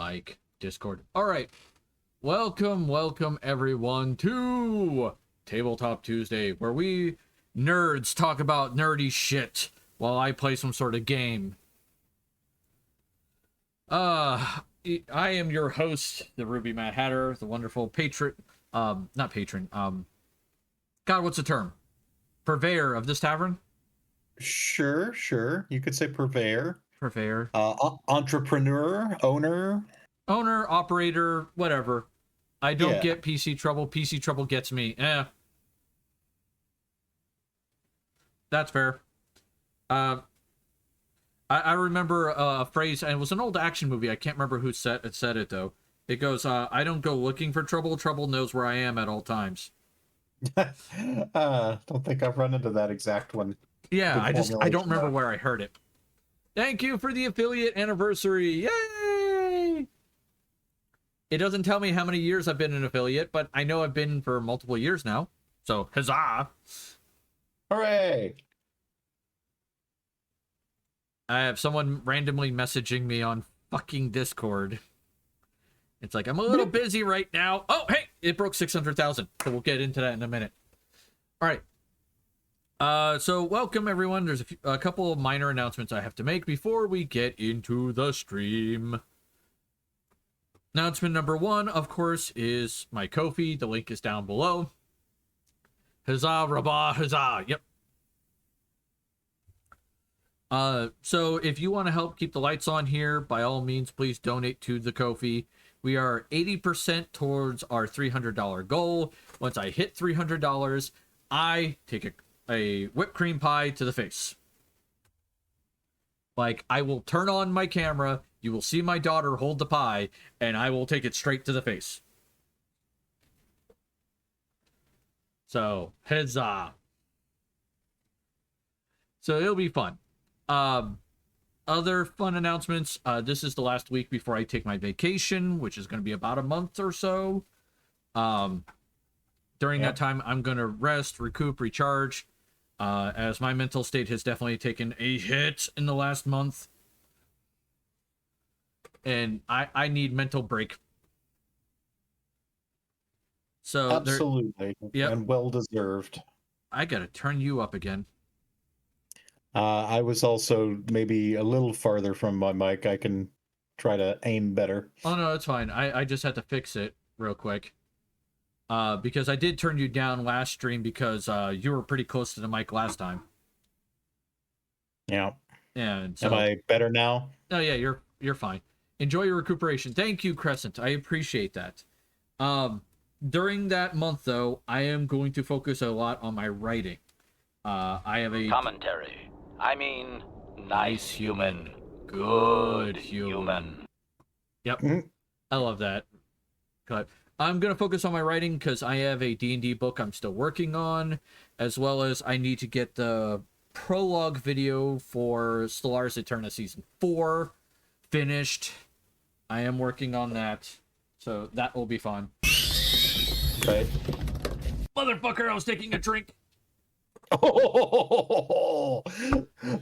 like Discord. All right. Welcome everyone to Tabletop Tuesday, where we nerds talk about nerdy shit while I play some sort of game. I am your host, the Ruby Mad Hatter, the wonderful patron, not patron, God, what's the term? Purveyor of this tavern? Sure. You could say purveyor. Purveyor. Entrepreneur, owner, operator, whatever. I don't Yeah. get PC trouble. PC trouble gets me. That's fair. I remember a phrase, and it was an old action movie. I can't remember who said it though. It goes, I don't go looking for trouble. Trouble knows where I am at all times. Don't think I've run into that exact one. Yeah, I don't remember though. where I heard it. Thank you for the affiliate anniversary. Yay! It doesn't tell me how many years I've been an affiliate, but I know I've been for multiple years now. So, huzzah! Hooray! I have someone randomly messaging me on fucking Discord. It's like, I'm a little busy right now. Oh, hey! It broke 600,000. So we'll get into that in a minute. All right. So welcome everyone. There's a couple of minor announcements I have to make before we get into the stream. Announcement number one, of course, is my Ko-fi. The link is down below. Huzzah, rabah, huzzah. Yep. So if you want to help keep the lights on here, by all means, please donate to the Ko-fi. We are 80% towards our $300 goal. Once I hit $300, I take a whipped cream pie to the face. Like, I will turn on my camera, you will see my daughter hold the pie, and I will take it straight to the face. So, huzzah. So it'll be fun. Other fun announcements. This is the last week before I take my vacation, which is going to be about a month or so. During that time, I'm going to rest, recoup, recharge, as my mental state has definitely taken a hit in the last month. And I need mental break. So absolutely. Yep. And well deserved. I got to turn you up again. I was also maybe a little farther from my mic. I can try to aim better. Oh, no, it's fine. I just had to fix it real quick. Because I did turn you down last stream because you were pretty close to the mic last time. Yeah. And so, am I better now? Oh yeah, you're fine. Enjoy your recuperation. Thank you, Crescent. I appreciate that. During that month though, I am going to focus a lot on my writing. I have a commentary. I mean, nice human. Good human. Yep. I love that. But I'm going to focus on my writing because I have a D&D book I'm still working on, as well as I need to get the prologue video for Stellaris Eterna Season 4 finished. I am working on that, so that will be fun. Okay. Motherfucker, I was taking a drink. Oh,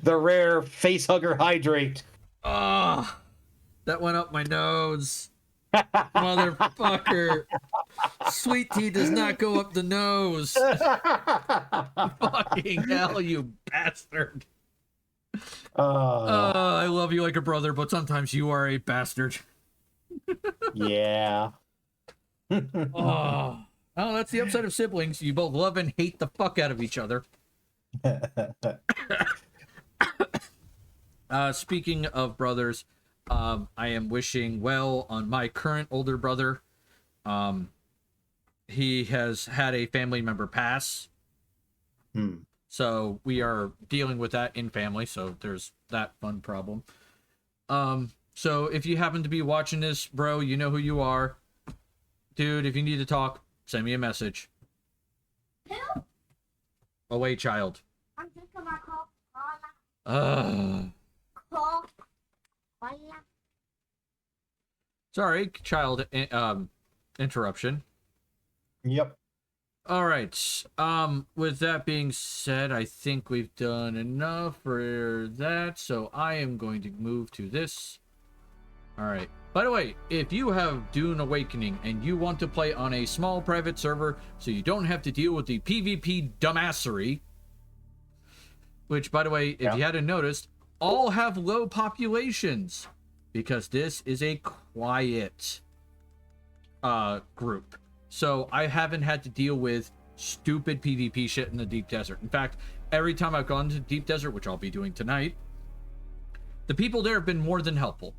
the rare face hugger hydrate. Ah, that went up my nose. Motherfucker. Sweet tea does not go up the nose. Fucking hell, you bastard. I love you like a brother, but sometimes you are a bastard. Yeah. Oh, that's the upside of siblings. You both love and hate the fuck out of each other. Speaking of brothers, I am wishing well on my current older brother. He has had a family member pass. So we are dealing with that in family. So there's that fun problem. So if you happen to be watching this, bro, you know who you are. Dude, if you need to talk, send me a message. Who? Away, child. I'm drinking my Coca-Cola. Sorry, child interruption. Yep. All right. With that being said, I think we've done enough for that. So I am going to move to this. All right. By the way, if you have Dune Awakening and you want to play on a small private server so you don't have to deal with the PvP dumbassery, which, by the way, if you hadn't noticed, all have low populations because this is a quiet group. So I haven't had to deal with stupid PvP shit in the deep desert. In fact, every time I've gone to the deep desert, which I'll be doing tonight, the people there have been more than helpful.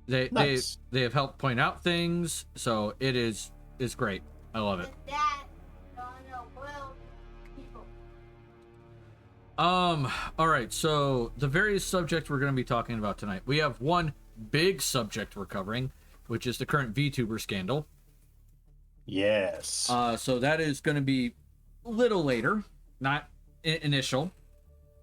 They have helped point out things, so it's great. I love it. All right, so the various subjects we're going to be talking about tonight. We have one big subject we're covering, which is the current VTuber scandal. Yes. So that is going to be a little later, not initial.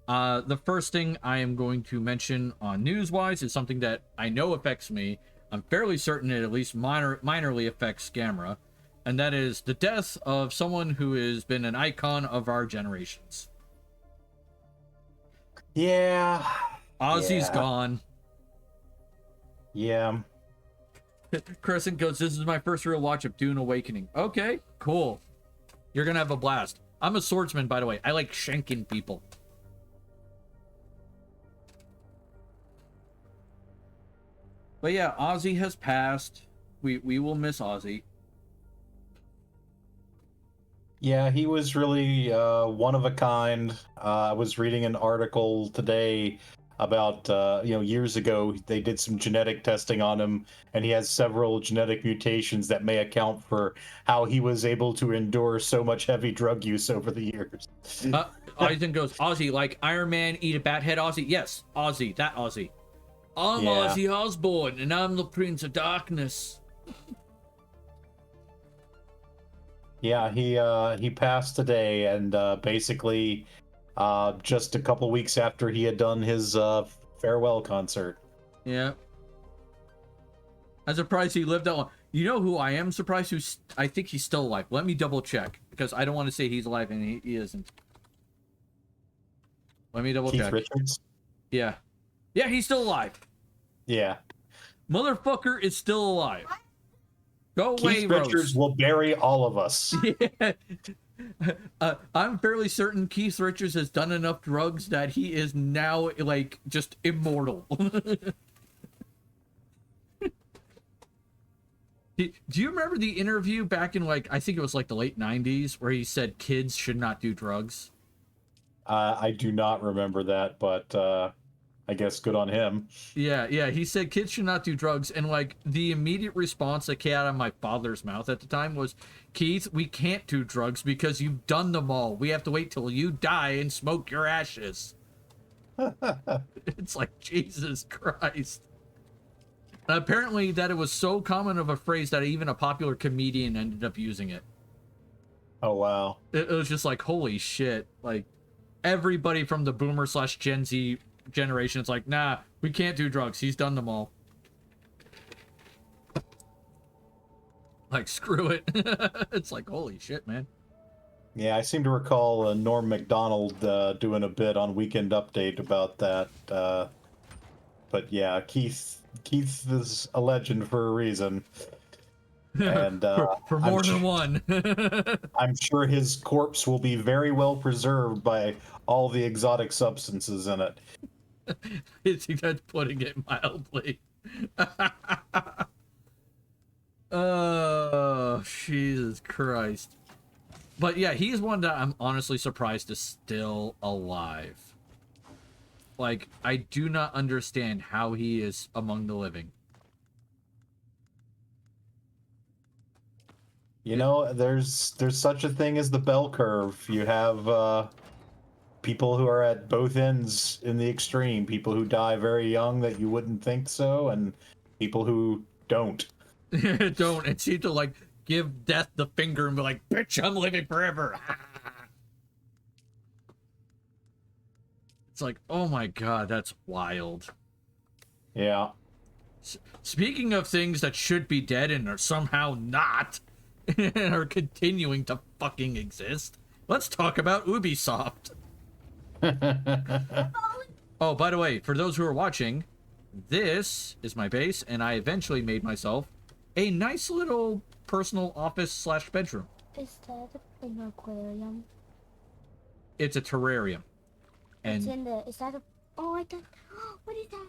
The first thing I am going to mention on news-wise is something that I know affects me. I'm fairly certain it at least minorly affects Gamera, and that is the death of someone who has been an icon of our generations. Yeah. Ozzy's gone. Yeah. Crescent goes, "This is my first real watch of Dune Awakening." Okay, cool. You're gonna have a blast. I'm a swordsman, by the way. I like shanking people. But yeah, Ozzy has passed. We will miss Ozzy. Yeah, he was really one of a kind. I was reading an article today about, years ago, they did some genetic testing on him, and he has several genetic mutations that may account for how he was able to endure so much heavy drug use over the years. Eisen goes, "Ozzy, like Iron Man, eat a bat head Ozzy?" Yes, Ozzy, that Ozzy. I'm Ozzy Osbourne, and I'm the Prince of Darkness. Yeah, he passed today, and basically just a couple weeks after he had done his farewell concert. Yeah. I'm surprised he lived that long. You know who I am surprised? I think he's still alive. Let me double check, because I don't want to say he's alive and he isn't. Let me double check. Keith Richards? Yeah. Yeah, he's still alive. Yeah. Motherfucker is still alive. Go away, Keith Rose. Richards will bury all of us. Yeah. I'm fairly certain Keith Richards has done enough drugs that he is now, like, just immortal. Do you remember the interview back in, like, I think it was like the late 90s, where he said kids should not do drugs? I do not remember that, but I guess good on him. Yeah, he said kids should not do drugs, and like the immediate response that came out of my father's mouth at the time was, "Keith, we can't do drugs because you've done them all. We have to wait till you die and smoke your ashes." It's like, Jesus Christ. And apparently that it was so common of a phrase that even a popular comedian ended up using it. Oh, wow. It was just like, holy shit. Like, everybody from the boomer/Gen Z generation, it's like, nah, we can't do drugs. He's done them all. Like, screw it. It's like, holy shit, man. Yeah, I seem to recall Norm Macdonald doing a bit on Weekend Update about that. But yeah, Keith is a legend for a reason. And for more than one. I'm sure his corpse will be very well preserved by all the exotic substances in it. I think that's putting it mildly. Oh, Jesus Christ. But yeah, he's one that I'm honestly surprised is still alive. Like, I do not understand how he is among the living. You know, there's such a thing as the bell curve. You have people who are at both ends in the extreme. People who die very young that you wouldn't think so, and people who don't. Don't. And seem to, like, give death the finger and be like, bitch, I'm living forever. It's like, oh my god, that's wild. Yeah. Speaking of things that should be dead and are somehow not, and are continuing to fucking exist, let's talk about Ubisoft. Oh, by the way, for those who are watching, this is my base, and I eventually made myself a nice little personal office slash bedroom. Is that an aquarium? It's a terrarium. It's And in the. Is that a? Oh, I thought. What is that?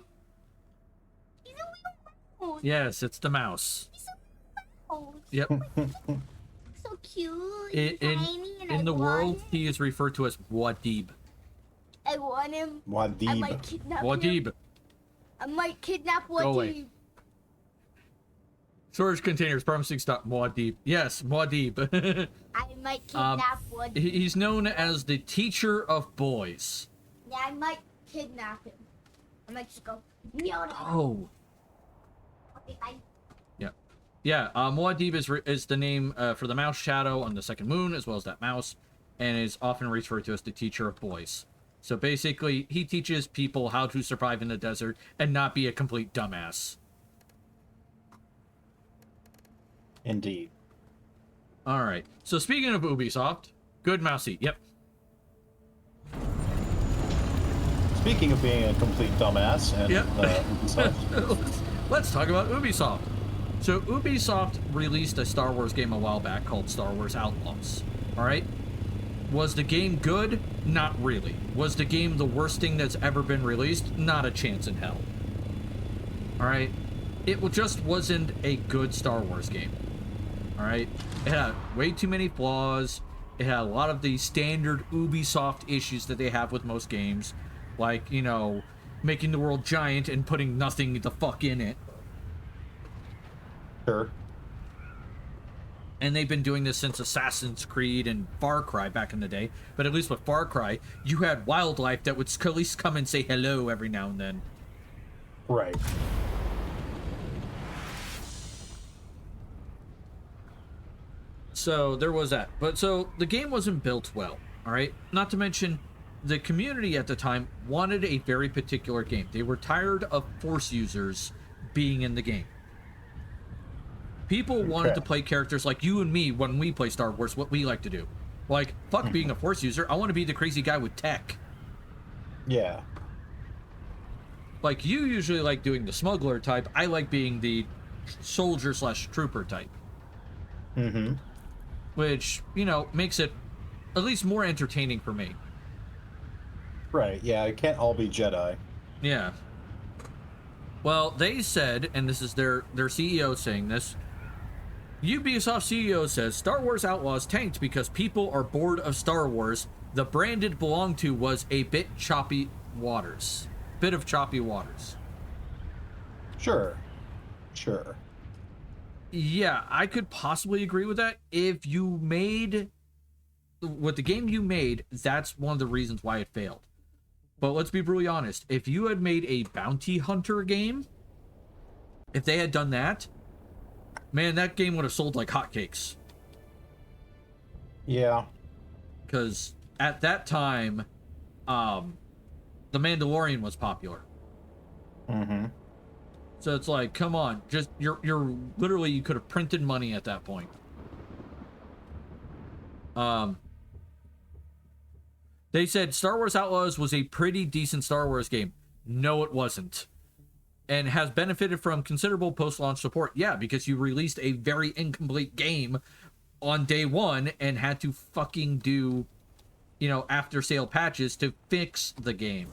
He's a little mouse. yes, it's the mouse. He's a mouse. Yep. So cute. In, and tiny, and I in the want world, him. he is referred to as Wadib. I want him. I Wadib. might kidnap him. Wadib. I might kidnap Go away. Wadib. Storage containers, promising stop. Wadib. Yes, Wadib. I might kidnap Wadib. He's known as the teacher of boys. Yeah, I might kidnap him. I might just go. No. Oh. Okay, bye. Yeah, Muad'Dib is the name for the mouse shadow on the second moon, as well as that mouse, and is often referred to as the teacher of boys. So basically, he teaches people how to survive in the desert and not be a complete dumbass. Indeed. All right. So speaking of Ubisoft, good mousey. Yep. Speaking of being a complete dumbass and Yep. Ubisoft, Let's talk about Ubisoft. So Ubisoft released a Star Wars game a while back called Star Wars Outlaws. All right. Was the game good? Not really. Was the game the worst thing that's ever been released? Not a chance in hell. All right. It just wasn't a good Star Wars game. All right. It had way too many flaws. It had a lot of the standard Ubisoft issues that they have with most games, like, you know, making the world giant and putting nothing the fuck in it. sure. And they've been doing this since Assassin's Creed and Far Cry back in the day. But at least with Far Cry, you had wildlife that would at least come and say hello every now and then. Right. So there was that. But so the game wasn't built well, all right? Not to mention the community at the time wanted a very particular game. They were tired of Force users being in the game. People wanted to play characters like you and me when we play Star Wars, what we like to do. Like, fuck being a Force user, I want to be the crazy guy with tech. Yeah. Like, you usually like doing the smuggler type, I like being the soldier slash trooper type. Mm-hmm. Which, you know, makes it at least more entertaining for me. Right. Yeah, it can't all be Jedi. Yeah. Well, they said, and this is their CEO saying this, Ubisoft CEO says Star Wars Outlaws tanked because people are bored of Star Wars. The brand it belonged to was a bit of choppy waters. Sure. Sure. Yeah, I could possibly agree with that. If you made, with the game you made, that's one of the reasons why it failed. But let's be brutally honest. If you had made a bounty hunter game, if they had done that, man, that game would have sold like hotcakes. Yeah. Because at that time, The Mandalorian was popular. Mm-hmm. So it's like, come on, just you're literally, you could have printed money at that point. They said Star Wars Outlaws was a pretty decent Star Wars game. No, it wasn't. And has benefited from considerable post-launch support. Yeah, because you released a very incomplete game on day one and had to fucking do, you know, after-sale patches to fix the game.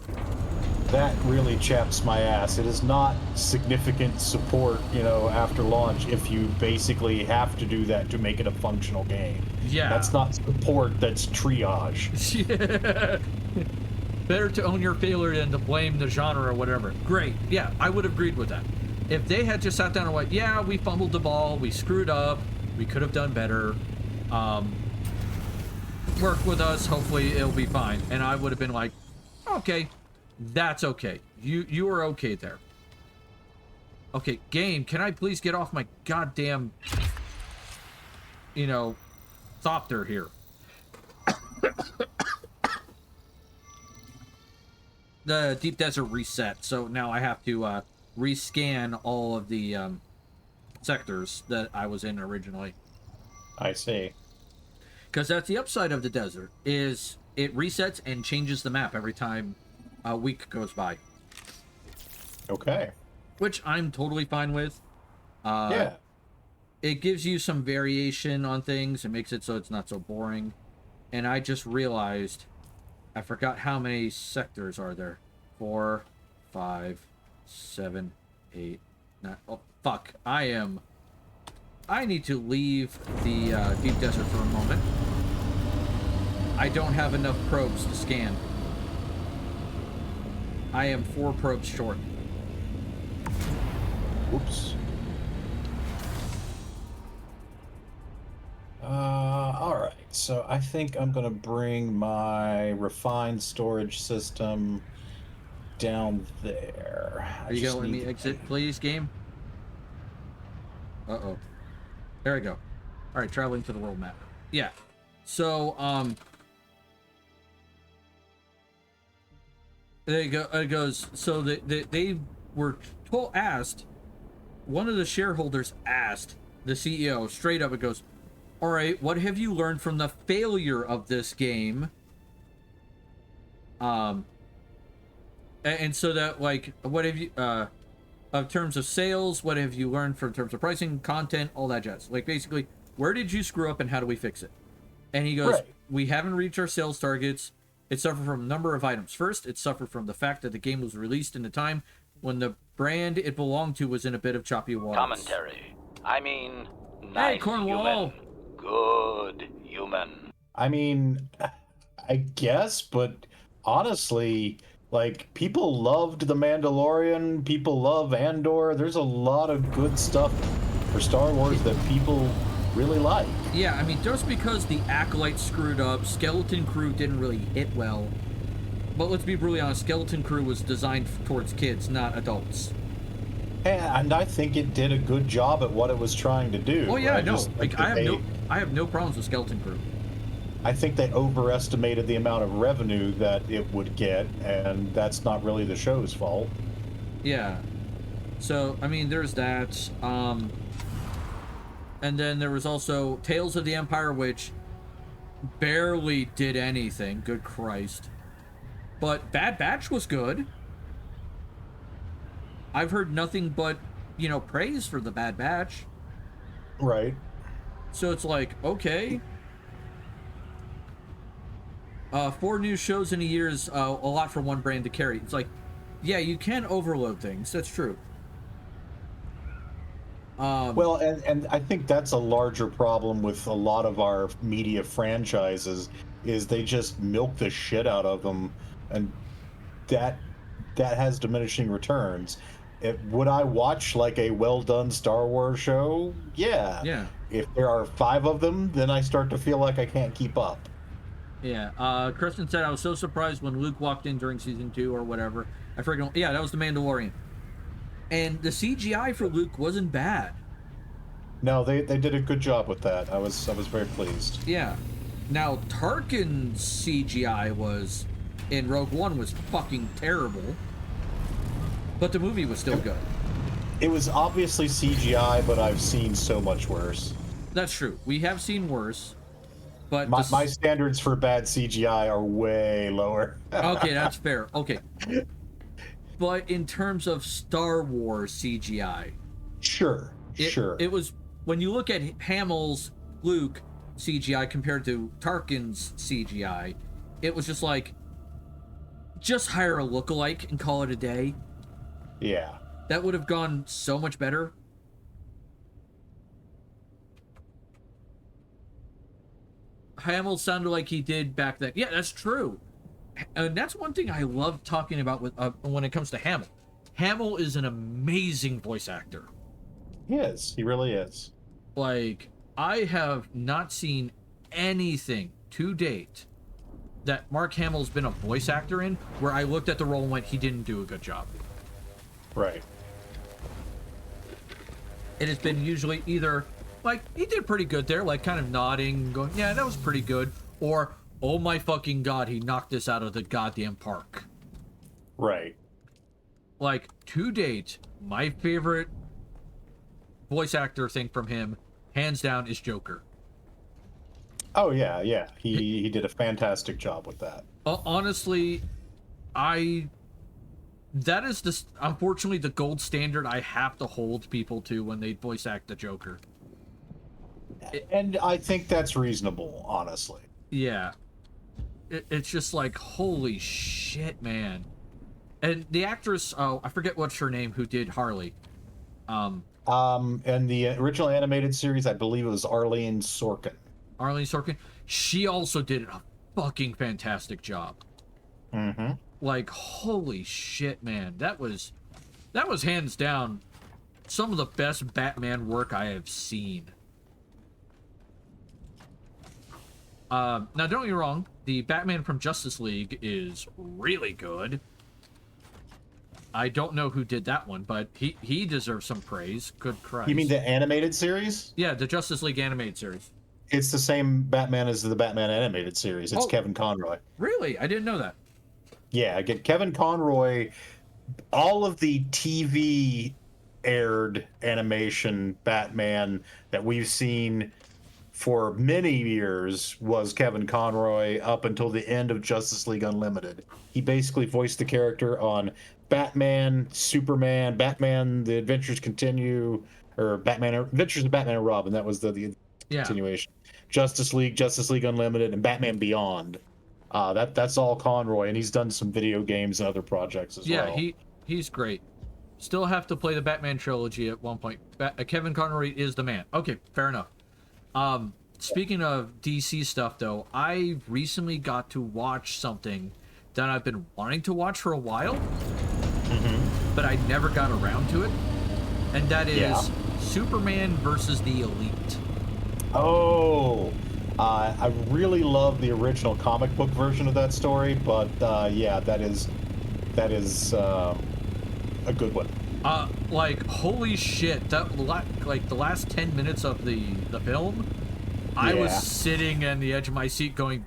That really chaps my ass. It is not significant support, you know, after launch if you basically have to do that to make it a functional game. Yeah. That's not support, that's triage. Yeah. Better to own your failure than to blame the genre or whatever. Great. Yeah, I would have agreed with that. If they had just sat down and went, yeah, we fumbled the ball, we screwed up, we could have done better, work with us, hopefully it'll be fine. And I would have been like, okay, that's okay. You are okay there. Okay, game, can I please get off my goddamn, you know, thopter here? The Deep Desert reset, so now I have to rescan all of the sectors that I was in originally. I see. Because that's the upside of the desert, is it resets and changes the map every time a week goes by. Okay. which I'm totally fine with. Yeah. It gives you some variation on things. It makes it so it's not so boring. And I just realized I forgot how many sectors are there. 4, 5, 7, 8, 9. Oh, fuck. I need to leave the deep desert for a moment. I don't have enough probes to scan. I am 4 probes short. Oops. All right. So I think I'm gonna bring my refined storage system down there. Are you gonna let me exit, please, game? Uh-oh. There we go. All right, traveling to the world map. Yeah. So, there you go. It goes. So they were asked. One of the shareholders asked the CEO straight up. It goes, "All right, what have you learned from the failure of this game?" And so that, like, what have you of terms of sales, what have you learned from terms of pricing, content, all that jazz? Like, basically, where did you screw up and how do we fix it? And he goes, Right. We haven't reached our sales targets. It suffered from a number of items. First, it suffered from the fact that the game was released in a time when the brand it belonged to was in a bit of choppy waters. Commentary. I mean, nice Cornwall. human. Good human. I mean, I guess, but honestly, like, people loved The Mandalorian, people love Andor. There's a lot of good stuff for Star Wars that people really like. Yeah, I mean, just because the Acolyte screwed up, Skeleton Crew didn't really hit well. But let's be brutally honest, Skeleton Crew was designed towards kids, not adults. And I think it did a good job at what it was trying to do. Oh yeah, I no, just think like that I have no problems with Skeleton Crew. I think they overestimated the amount of revenue that it would get, and that's not really the show's fault. Yeah. So, I mean, there's that. And then there was also Tales of the Empire, which barely did anything. Good Christ. But Bad Batch was good. I've heard nothing but, praise for the Bad Batch. Right. So it's like, okay. 4 new shows in a year is a lot for one brand to carry. It's like, yeah, you can overload things. That's true. Well, and I think that's a larger problem with a lot of our media franchises, is they just milk the shit out of them, and that has diminishing returns. Would I watch like a well done Star Wars show? Yeah. Yeah. If there are 5 of them, then I start to feel like I can't keep up. Yeah. Kristen said, I was so surprised when Luke walked in during season 2 or whatever. I freaking, yeah, that was the Mandalorian. And the CGI for Luke wasn't bad. No, they did a good job with that. I was very pleased. Yeah. Now, Tarkin's CGI was, in Rogue One, was fucking terrible. But the movie was still good. It was obviously CGI, but I've seen so much worse. That's true. We have seen worse. But my standards for bad CGI are way lower. Okay, that's fair. Okay. But in terms of Star Wars CGI, sure. It was, when you look at Hamill's Luke CGI compared to Tarkin's CGI, it was just like, just hire a lookalike and call it a day. Yeah. That would have gone so much better. Hamill sounded like he did back then. Yeah, that's true. And that's one thing I love talking about with when it comes to Hamill. Hamill is an amazing voice actor. He is. He really is. Like, I have not seen anything to date that Mark Hamill's been a voice actor in where I looked at the role and went, he didn't do a good job. Right. It has been usually either, like, he did pretty good there, like, kind of nodding, going, yeah, that was pretty good, or, oh my fucking god, he knocked this out of the goddamn park. Right. Like, to date, my favorite voice actor thing from him, hands down, is Joker. Oh, yeah. He did a fantastic job with that. Honestly, I that is this, unfortunately, the gold standard I have to hold people to when they voice act the Joker. And I think that's reasonable, honestly. Yeah. It's just like, holy shit, man. And the actress, oh, I forget what's her name, who did Harley. And the original animated series, I believe it was Arlene Sorkin. Arlene Sorkin, she also did a fucking fantastic job. Mm-hmm. Like, holy shit, man. That was hands down some of the best Batman work I have seen. Now, don't get me wrong, the Batman from Justice League is really good. I don't know who did that one, but he deserves some praise. Good Christ. You mean the animated series? Yeah, the Justice League animated series. It's the same Batman as the Batman animated series. It's Kevin Conroy. Really? I didn't know that. Yeah, get Kevin Conroy. All of the TV aired animation Batman that we've seen for many years was Kevin Conroy up until the end of Justice League Unlimited. He basically voiced the character on Batman, Superman, Batman: The Adventures Continue, or Batman Adventures of Batman and Robin. That was the continuation. Justice League Unlimited, and Batman Beyond. That's all Conroy, and he's done some video games and other projects as well. Yeah, he's great. Still have to play the Batman trilogy at one point. Kevin Conroy is the man. Okay, fair enough. Speaking of DC stuff, though, I recently got to watch something that I've been wanting to watch for a while, but I never got around to it, and that is Superman versus the Elite. Oh, I really love the original comic book version of that story, but yeah, that is a good one. Like, holy shit, that like the last 10 minutes of the film, I was sitting on the edge of my seat going,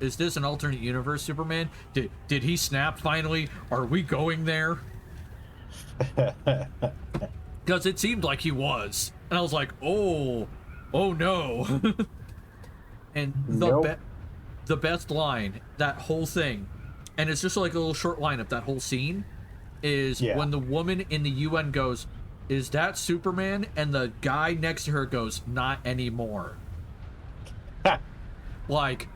is this an alternate universe Superman? Did he snap finally? Are we going there? Because it seemed like he was, and I was like, oh no. And the best line, that whole thing, and it's just like a little short line of that whole scene, is when the woman in the UN goes, "Is that Superman?" and the guy next to her goes, "Not anymore." Like,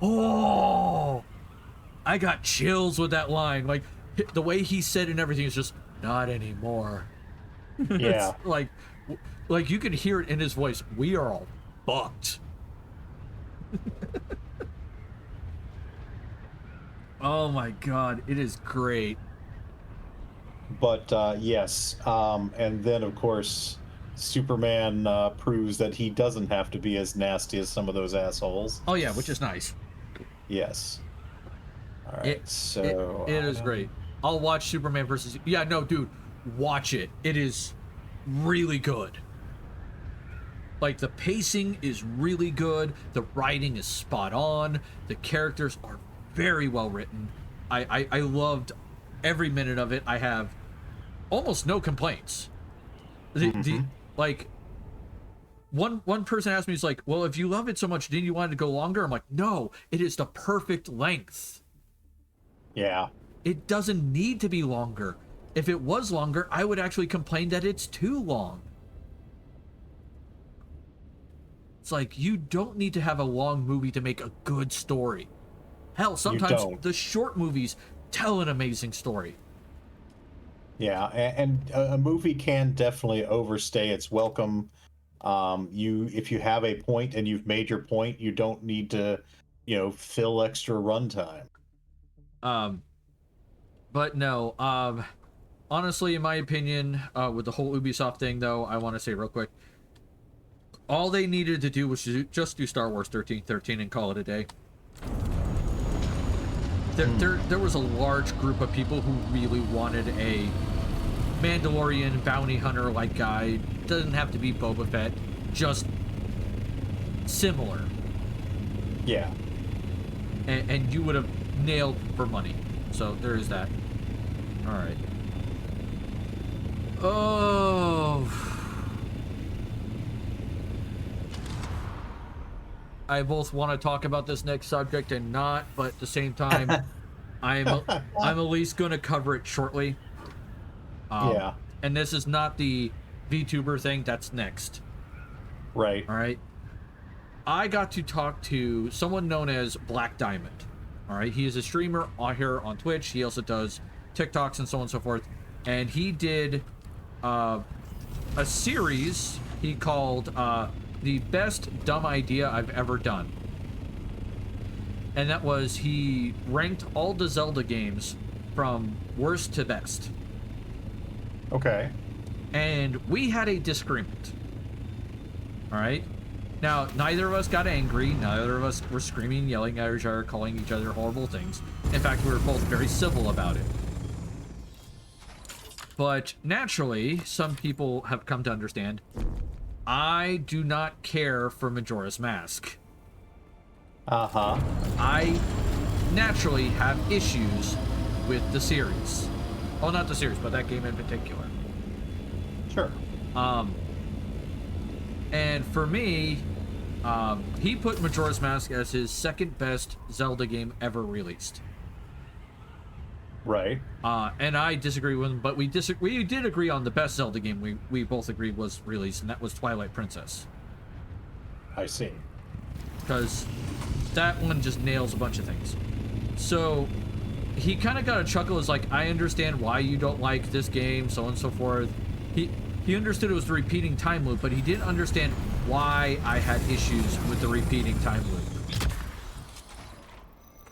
oh, I got chills with that line. Like, the way he said it and everything is just, "Not anymore." Yeah. like you can hear it in his voice. We are all fucked. Oh my god, it is great. But yes, and then of course Superman proves that he doesn't have to be as nasty as some of those assholes. Oh yeah, which is nice. Yes. All right, it is great. I'll watch Superman versus... Yeah, no, dude, watch it. It is really good. Like, the pacing is really good. The writing is spot on. The characters are very well written. I loved every minute of it. I have almost no complaints. Like, one person asked me, he's like, well, if you love it so much, didn't you want it to go longer? I'm like, no, it is the perfect length. Yeah. It doesn't need to be longer. If it was longer, I would actually complain that it's too long. It's like, you don't need to have a long movie to make a good story. Hell, sometimes the short movies tell an amazing story. Yeah, and a movie can definitely overstay its welcome. If you have a point and you've made your point, you don't need to, fill extra runtime. But no, honestly, in my opinion, with the whole Ubisoft thing, though, I want to say real quick, all they needed to do was just do Star Wars 1313 and call it a day. There was a large group of people who really wanted a Mandalorian bounty hunter like guy. Doesn't have to be Boba Fett, just similar. Yeah. And you would have nailed for money. So there is that. All right. Oh. I both want to talk about this next subject and not, but at the same time, I'm at least going to cover it shortly. Yeah. And this is not the VTuber thing. That's next. Right. All right. I got to talk to someone known as Black Diamond. All right. He is a streamer here on Twitch. He also does TikToks and so on and so forth. And he did a series he called The Best Dumb Idea I've Ever Done. And that was, he ranked all the Zelda games from worst to best. Okay. And we had a disagreement. All right. Now, neither of us got angry. Neither of us were screaming, yelling at each other, calling each other horrible things. In fact, we were both very civil about it. But naturally, some people have come to understand, I do not care for Majora's Mask. Uh-huh. I naturally have issues with the series. Well, not the series, but that game in particular. Sure. And for me, he put Majora's Mask as his second best Zelda game ever released. Right. And I disagree with him, but we did agree on the best Zelda game we both agreed was released, and that was Twilight Princess. I see. Because that one just nails a bunch of things. So he kind of got a chuckle, as like, I understand why you don't like this game, so on and so forth. He understood it was the repeating time loop, but he didn't understand why I had issues with the repeating time loop.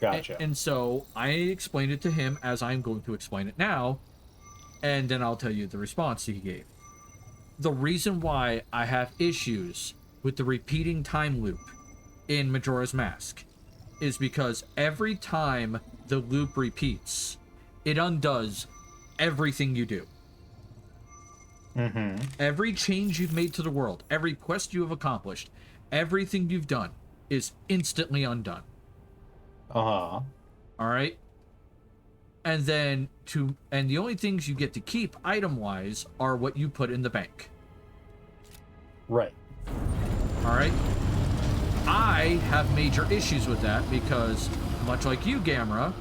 Gotcha. And so I explained it to him as I'm going to explain it now, and then I'll tell you the response he gave. The reason why I have issues with the repeating time loop in Majora's Mask is because every time the loop repeats, it undoes everything you do. Mm-hmm. Every change you've made to the world, every quest you have accomplished, everything you've done is instantly undone. Uh-huh. All right? And then and the only things you get to keep item-wise are what you put in the bank. Right. All right? I have major issues with that because, much like you, Gamera,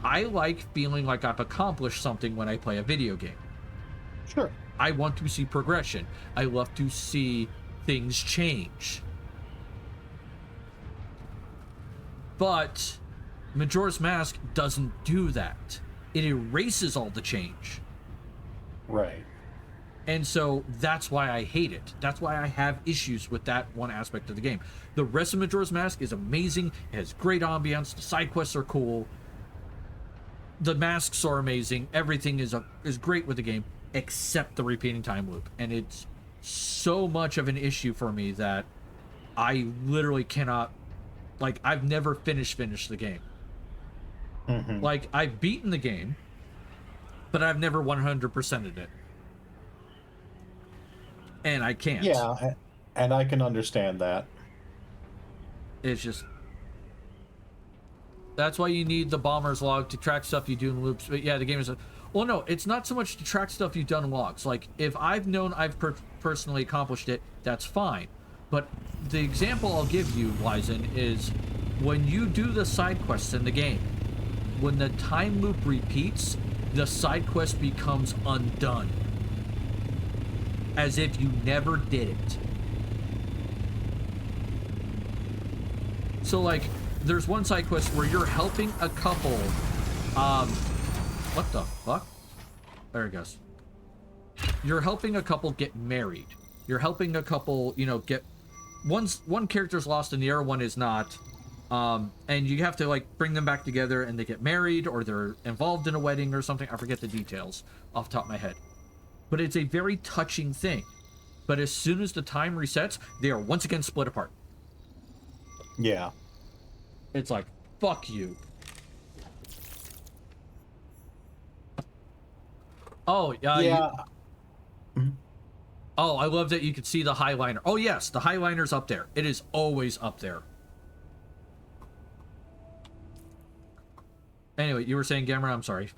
I like feeling like I've accomplished something when I play a video game. Sure. I want to see progression. I love to see things change. But Majora's Mask doesn't do that. It erases all the change. Right. And so that's why I hate it. That's why I have issues with that one aspect of the game. The rest of Majora's Mask is amazing. It has great ambiance. The side quests are cool. The masks are amazing. Everything is great with the game, except the repeating time loop. And it's so much of an issue for me that I literally cannot, like, I've never finished the game. Mm-hmm. Like, I've beaten the game, but I've never 100%ed it. And I can't. Yeah, and I can understand that. It's just... That's why you need the bomber's log to track stuff you do in loops. But yeah, the game is... Well, no, it's not so much to track stuff you've done in logs. Like, if I've known I've personally accomplished it, that's fine. But the example I'll give you, Wizen, is when you do the side quests in the game, when the time loop repeats, the side quest becomes undone. As if you never did it. So, like, there's one side quest where you're helping a couple, what the fuck? There it goes. You're helping a couple get married. You're helping a couple, you know, get... One character's lost and the other one is not. And you have to, like, bring them back together and they get married or they're involved in a wedding or something. I forget the details off the top of my head. But it's a very touching thing. But as soon as the time resets, they are once again split apart. Yeah. It's like, fuck you. Oh, Yeah. Oh, I love that you could see the highliner. Oh, yes, the highliner's up there. It is always up there. Anyway, you were saying, Gamera? I'm sorry.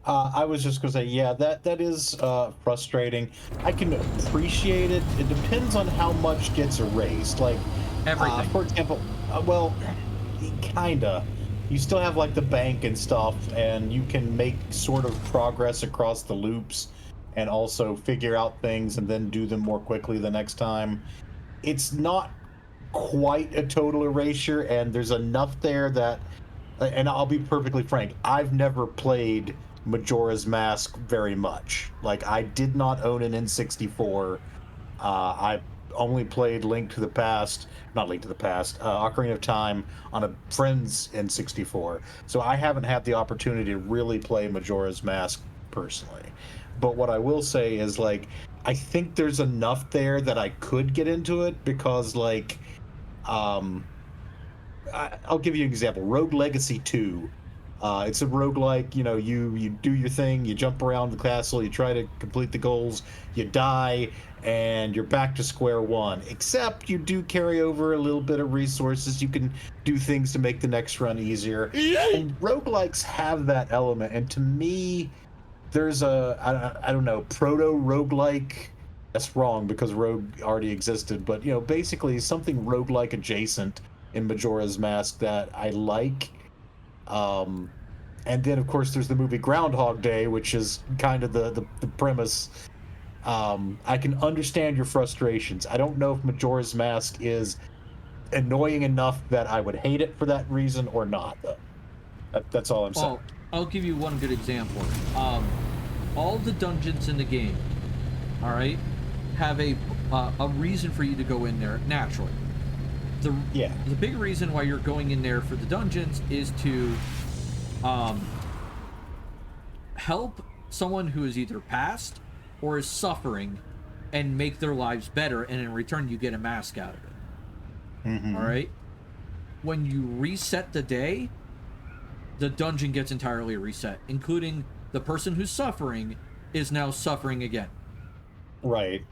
I was just gonna say, yeah, that is frustrating. I can appreciate it. It depends on how much gets erased. Like, Everything. for example, well, kinda. you still have like the bank and stuff, and you can make sort of progress across the loops and also figure out things and then do them more quickly the next time. It's not quite a total erasure, and there's enough there that, and I'll be perfectly frank, I've never played Majora's Mask very much. Like, I did not own an N64. I only played Link to the Past, not Link to the Past, Ocarina of Time on a friend's N64. So I haven't had the opportunity to really play Majora's Mask personally. But what I will say is, like, I think there's enough there that I could get into it because, like, um, I'll give you an example. Rogue Legacy 2. It's a roguelike, you do your thing, you jump around the castle, you try to complete the goals, you die, and you're back to square one. Except you do carry over a little bit of resources. You can do things to make the next run easier. And roguelikes have that element. And to me, there's I don't know, proto-roguelike. That's wrong because Rogue already existed, but basically something roguelike adjacent in Majora's Mask that I like. And then of course there's the movie Groundhog Day, which is kind of the premise. I can understand your frustrations. I don't know if Majora's Mask is annoying enough that I would hate it for that reason or not, though. That's all I'm saying. Oh, I'll give you one good example. All the dungeons in the game, all right, have a reason for you to go in there naturally. The big reason why you're going in there for the dungeons is to help someone who is either passed or is suffering and make their lives better, and in return you get a mask out of it. Mm-hmm. All right, when you reset the day, the dungeon gets entirely reset, including the person who's suffering is now suffering again. Right.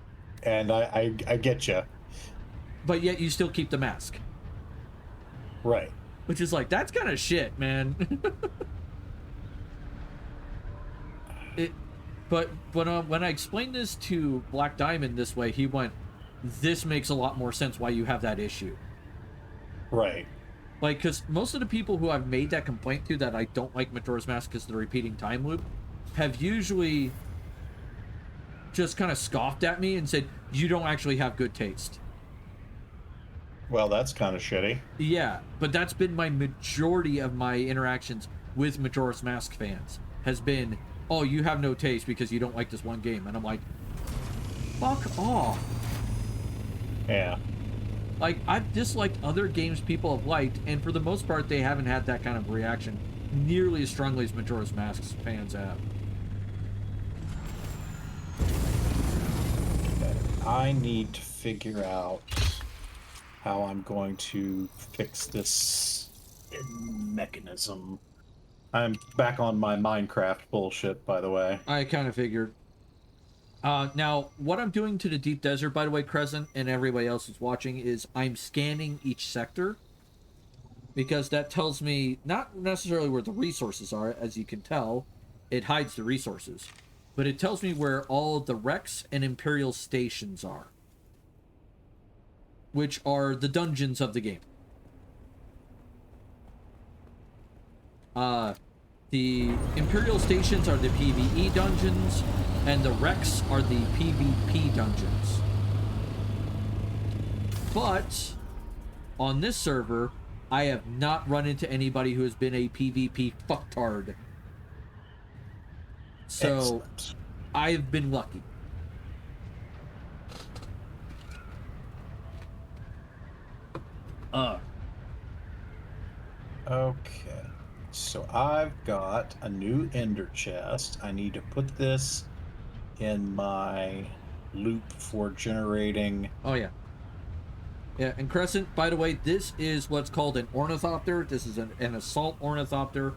And I get you. But yet you still keep the mask. Right. Which is like, that's kind of shit, man. But when I explained this to Black Diamond this way, he went, this makes a lot more sense why you have that issue. Right. Like, because most of the people who I've made that complaint to, that I don't like Majora's Mask because the repeating time loop, have usually just kind of scoffed at me and said, you don't actually have good taste. Well, that's kind of shitty. Yeah, but that's been my majority of my interactions with Majora's Mask fans, has been, oh, you have no taste because you don't like this one game. And I'm like, fuck off. Yeah. Like, I've disliked other games people have liked, and for the most part, they haven't had that kind of reaction nearly as strongly as Majora's Mask's fans have. I need to figure out how I'm going to fix this mechanism. I'm back on my Minecraft bullshit, by the way. I kind of figured. Now, what I'm doing to the Deep Desert, by the way, Crescent, and everybody else who's watching, is I'm scanning each sector, because that tells me not necessarily where the resources are. As you can tell, it hides the resources, but it tells me where all of the wrecks and Imperial stations are, which are the dungeons of the game. The Imperial stations are the PvE dungeons, and the wrecks are the PvP dungeons. But on this server, I have not run into anybody who has been a PvP fucktard. So Excellent. I've been lucky. Okay. So I've got a new ender chest. I need to put this in my loop for generating. Oh yeah. Yeah, and Crescent, by the way, this is what's called an ornithopter. This is an assault ornithopter.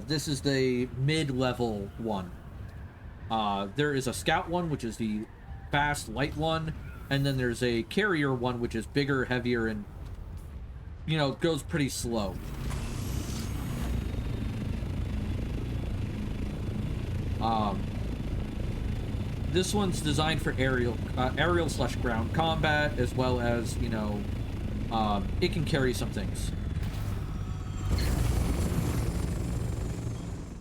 This is the mid-level one. There is a scout one, which is the fast, light one, and then there's a carrier one, which is bigger, heavier, and, goes pretty slow. This one's designed for aerial/ground combat, as well as, it can carry some things.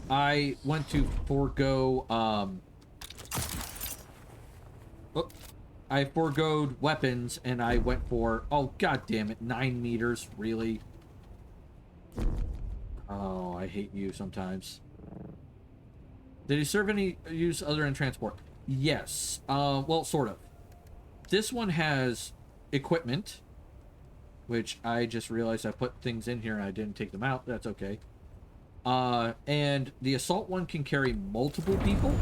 I went to forego, I foregoed weapons and I went for, oh god damn it, 9 meters, really? Oh, I hate you sometimes. Did he serve any use other than transport? Yes. Well, sort of. This one has equipment, which I just realized I put things in here and I didn't take them out. That's okay. And the assault one can carry multiple people.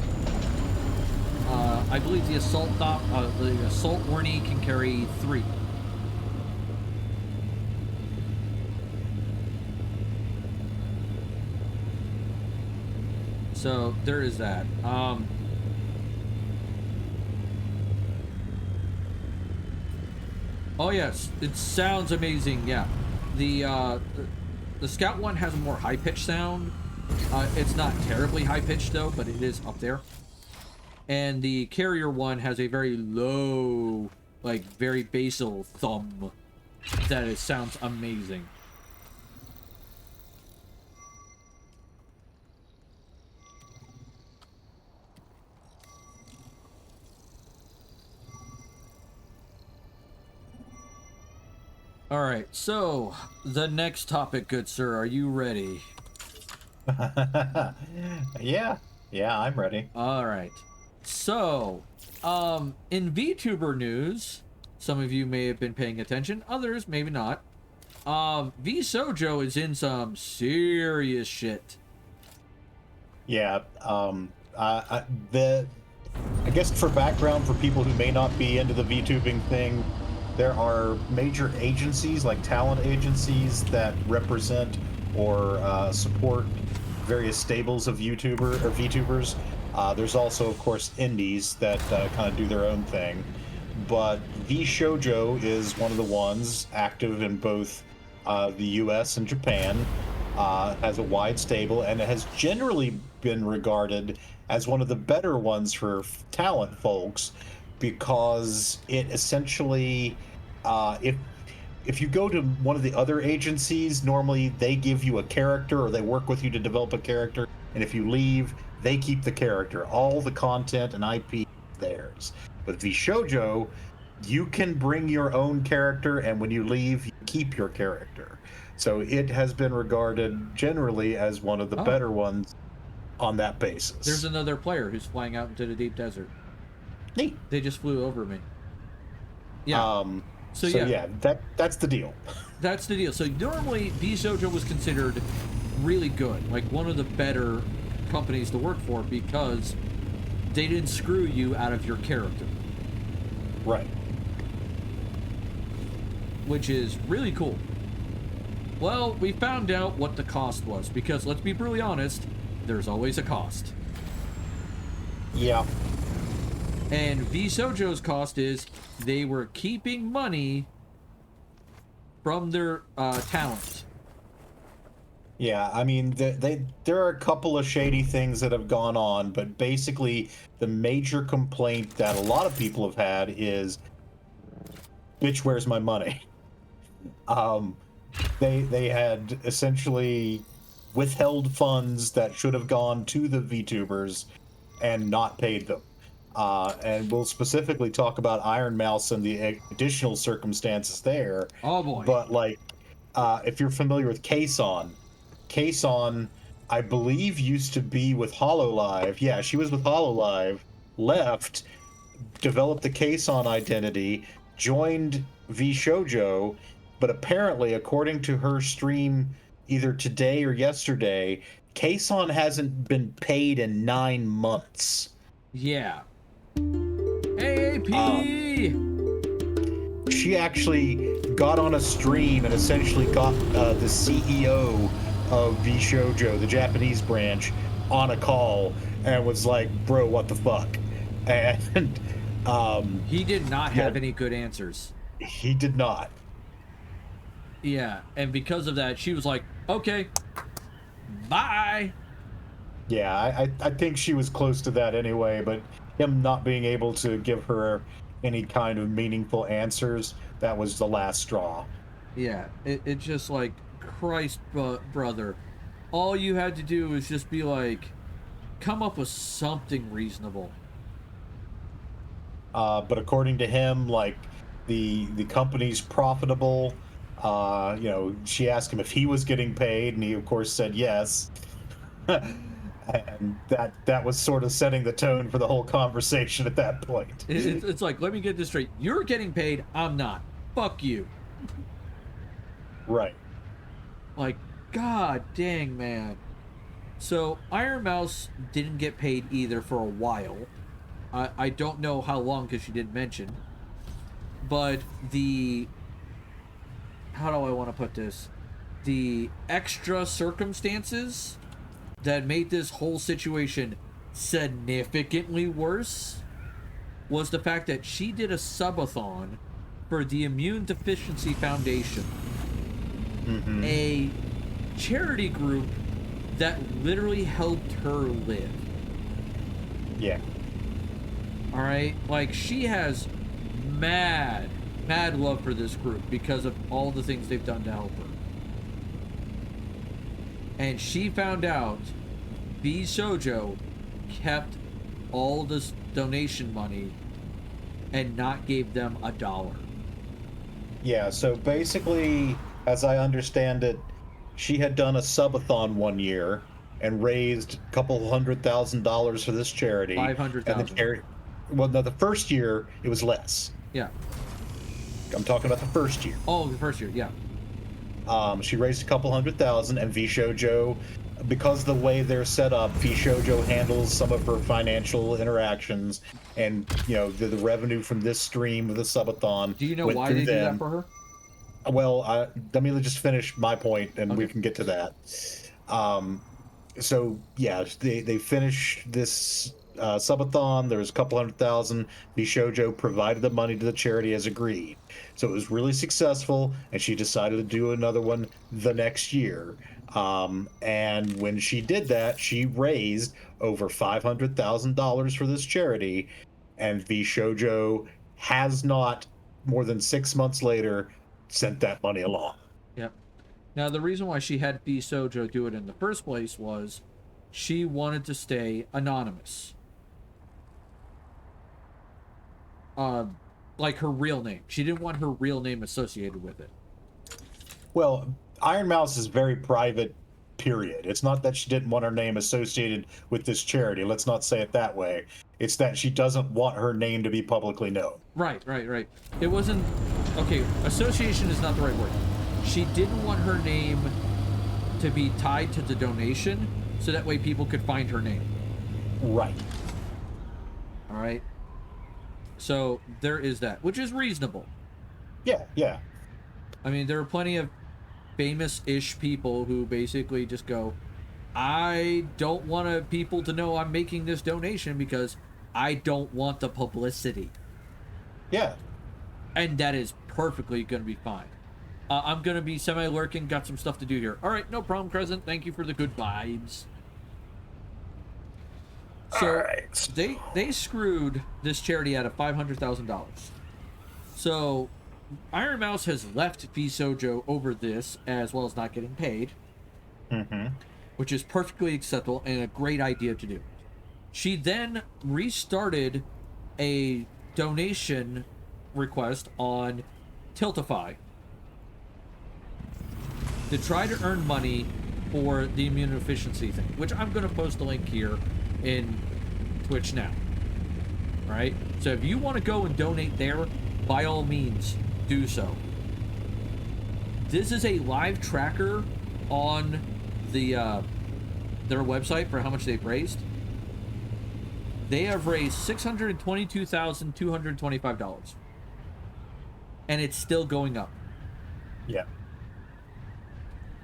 I believe the assault Orny can carry 3. So there is that. Oh yes, it sounds amazing. Yeah, the Scout one has a more high-pitched sound. It's not terribly high-pitched though, but it is up there. And the Carrier one has a very low, like very basal thumb that it sounds amazing. All right, so the next topic, good sir, are you ready? Yeah, I'm ready. All right. So, in VTuber news, some of you may have been paying attention, others maybe not. VSojo is in some serious shit. Yeah, I guess for background for people who may not be into the VTubing thing, there are major agencies like talent agencies that represent or support various stables of VTubers. There's also, of course, indies that kind of do their own thing. But VShojo is one of the ones active in both the US and Japan, has a wide stable, and it has generally been regarded as one of the better ones for talent folks because it essentially, if you go to one of the other agencies, normally they give you a character or they work with you to develop a character, and if you leave, they keep the character. All the content and IP is theirs. With VShojo, you can bring your own character, and when you leave, you keep your character. So it has been regarded generally as one of the better ones on that basis. There's another player who's flying out into the deep desert. Neat. They just flew over me. Yeah. So yeah, that's the deal. That's the deal. So normally VSojo was considered really good, like one of the better companies to work for because they didn't screw you out of your character. Right. Which is really cool. Well, we found out what the cost was because let's be brutally honest, there's always a cost. Yeah. And VSojo's cost is they were keeping money from their talent. Yeah, I mean, there are a couple of shady things that have gone on, but basically the major complaint that a lot of people have had is, bitch, where's my money? They had essentially withheld funds that should have gone to the VTubers and not paid them. And we'll specifically talk about Iron Mouse and the additional circumstances there. Oh boy. But like, if you're familiar with Kason, I believe used to be with HoloLive. Yeah, she was with HoloLive, left, developed the Kason identity, joined VShojo, but apparently, according to her stream either today or yesterday, Kason hasn't been paid in 9 months. Yeah. AP! She actually got on a stream and essentially got the CEO of VShojo, the Japanese branch, on a call and was like, bro, what the fuck? And he did not have any good answers. He did not. Yeah, and because of that, she was like, okay, bye. Yeah, I think she was close to that anyway, but him not being able to give her any kind of meaningful answers, that was the last straw. Yeah, it just like, Christ, brother. all you had to do was just be like, come up with something reasonable. But according to him, like the company's profitable. She asked him if he was getting paid, and he of course said yes. And that was sort of setting the tone for the whole conversation at that point. It's like, let me get this straight. You're getting paid. I'm not. Fuck you. Right. Like, god dang, man. So Iron Mouse didn't get paid either for a while. I don't know how long because she didn't mention. But how do I want to put this? The extra circumstances that made this whole situation significantly worse was the fact that she did a subathon for the Immune Deficiency Foundation, a charity group that literally helped her live. Yeah. All right, like she has mad love for this group because of all the things they've done to help her. And she found out B Shoujo kept all this donation money and not gave them $1. Yeah, so basically, as I understand it, she had done a subathon one year and raised a couple $100,000 for this charity. 500,000. And the charity, well, no, the first year it was less. Yeah. I'm talking about the first year. Oh, the first year, yeah. She raised a couple $100,000, and Vishojo, because of the way they're set up, Vishojo handles some of her financial interactions, and the revenue from this stream of the subathon. Do you know went why through they do them. that for her? Well, let me just finish my point, and Okay. we can get to that. So yeah, they finished this subathon. There was a couple $100,000. Bishojo provided the money to the charity as agreed. So it was really successful, and she decided to do another one the next year. And when she did that, she raised over $500,000 for this charity, and Bishojo has not, more than 6 months later, sent that money along. Yep. Now, the reason why she had B Sojo do it in the first place was she wanted to stay anonymous. Like her real name. She didn't want her real name associated with it. Well, Iron Mouse is very private, period. It's not that she didn't want her name associated with this charity. Let's not say it that way. It's that she doesn't want her name to be publicly known. Right. It wasn't... Okay, association is not the right word. She didn't want her name to be tied to the donation, so that way people could find her name. Right. All right? So, there is that, which is reasonable. Yeah. I mean, there are plenty of famous-ish people who basically just go, I don't want people to know I'm making this donation because I don't want the publicity. Yeah. And that is perfectly going to be fine. I'm going to be semi-lurking, got some stuff to do here. All right, no problem, Crescent. Thank you for the good vibes. So, Alright. they screwed this charity out of $500,000. So, Iron Mouse has left V-Sojo over this, as well as not getting paid. Which is perfectly acceptable and a great idea to do. She then restarted a donation request on Tiltify to try to earn money for the immunodeficiency thing, which I'm going to post a link here in Twitch now. All right? So if you want to go and donate there, by all means, do so. This is a live tracker on the their website for how much they've raised. They have raised $622,225. And it's still going up. Yeah.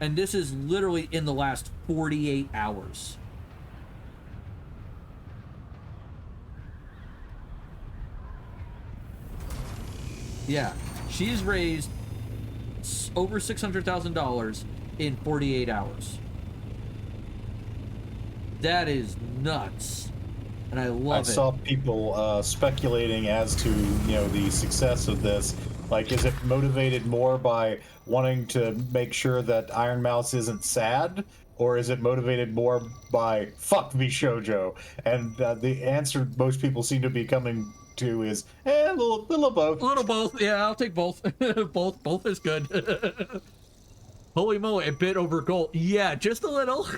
And this is literally in the last 48 hours. Yeah, she's raised over $600,000 in 48 hours. That is nuts. And I love it. I saw people speculating as to, the success of this. Like, is it motivated more by wanting to make sure that Iron Mouse isn't sad? or is it motivated more by fuck V Shoujo? And the answer most people seem to be coming to is a little of both. A little both. Yeah, I'll take both. Both is good. Holy moly, a bit over gold. Yeah, just a little.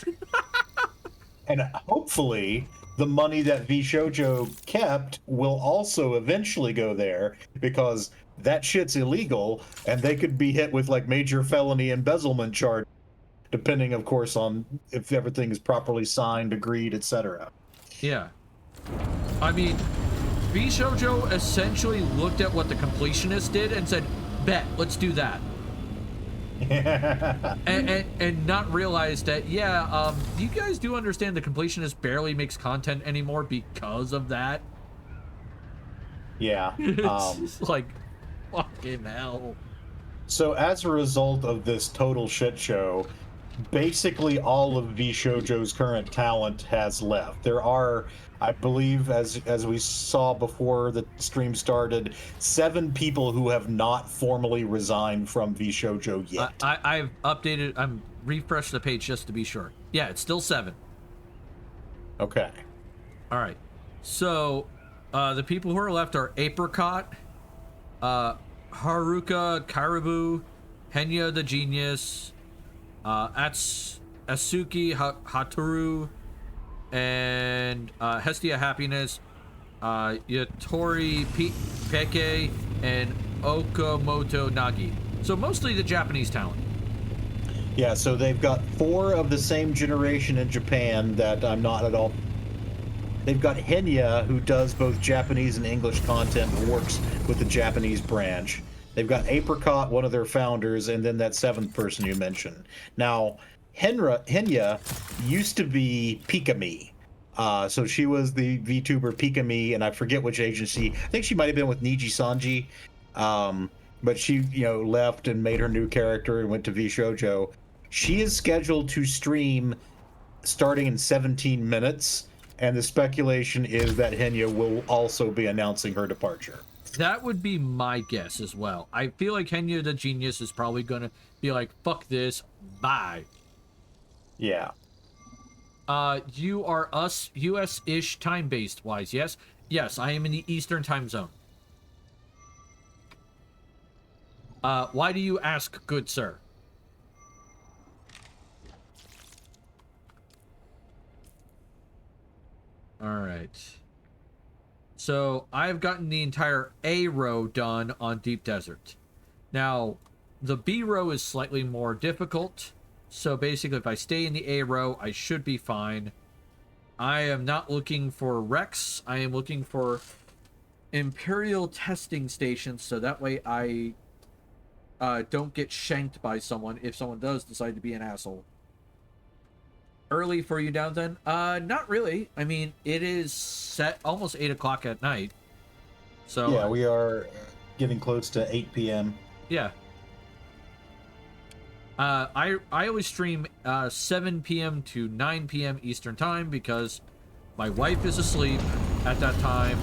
And hopefully the money that V Shoujo kept will also eventually go there, because that shit's illegal and they could be hit with like major felony embezzlement charge, depending of course on if everything is properly signed, agreed, etc. Yeah. I mean, V Shoujo essentially looked at what the completionist did and said, bet, let's do that. and not realize that, yeah, you guys do understand the completionist barely makes content anymore because of that. Yeah. It's just like, fucking hell. So as a result of this total shit show, basically all of V Shoujo's current talent has left. There are, I believe, as we saw before the stream started, 7 people who have not formally resigned from V Shoujo yet. I've updated, I'm refreshed the page just to be sure. Yeah, it's still 7. Okay. All right. So, the people who are left are Apricot, Haruka Caribou, Henya the Genius, Asuki Hatoru, and Hestia Happiness, Yatori Peke, and Okamoto Nagi. So mostly the Japanese talent. Yeah, so they've got 4 of the same generation in Japan that I'm not at all. They've got Henya, who does both Japanese and English content and works with the Japanese branch. They've got Apricot, one of their founders, and then that 7th person you mentioned. Now, Henya used to be Pikami. So she was the VTuber Pikami, and I forget which agency. I think she might have been with Niji Sanji. But she, left and made her new character and went to V Shoujo. She is scheduled to stream starting in 17 minutes, and the speculation is that Henya will also be announcing her departure. That would be my guess as well. I feel like Henya the Genius is probably gonna be like, fuck this, bye. Yeah. You are US-ish time-based wise, yes? Yes, I am in the Eastern time zone. Why do you ask, good sir? Alright. So, I've gotten the entire A row done on Deep Desert. Now, the B row is slightly more difficult. So basically, if I stay in the A row, I should be fine. I am not looking for wrecks. I am looking for Imperial testing stations, so that way I don't get shanked by someone if someone does decide to be an asshole. Early for you down then? Not really. I mean, it is set almost 8 o'clock at night. So yeah, we are getting close to 8 p.m. Yeah. I always stream 7 p.m. to 9 p.m. Eastern time because my wife is asleep at that time.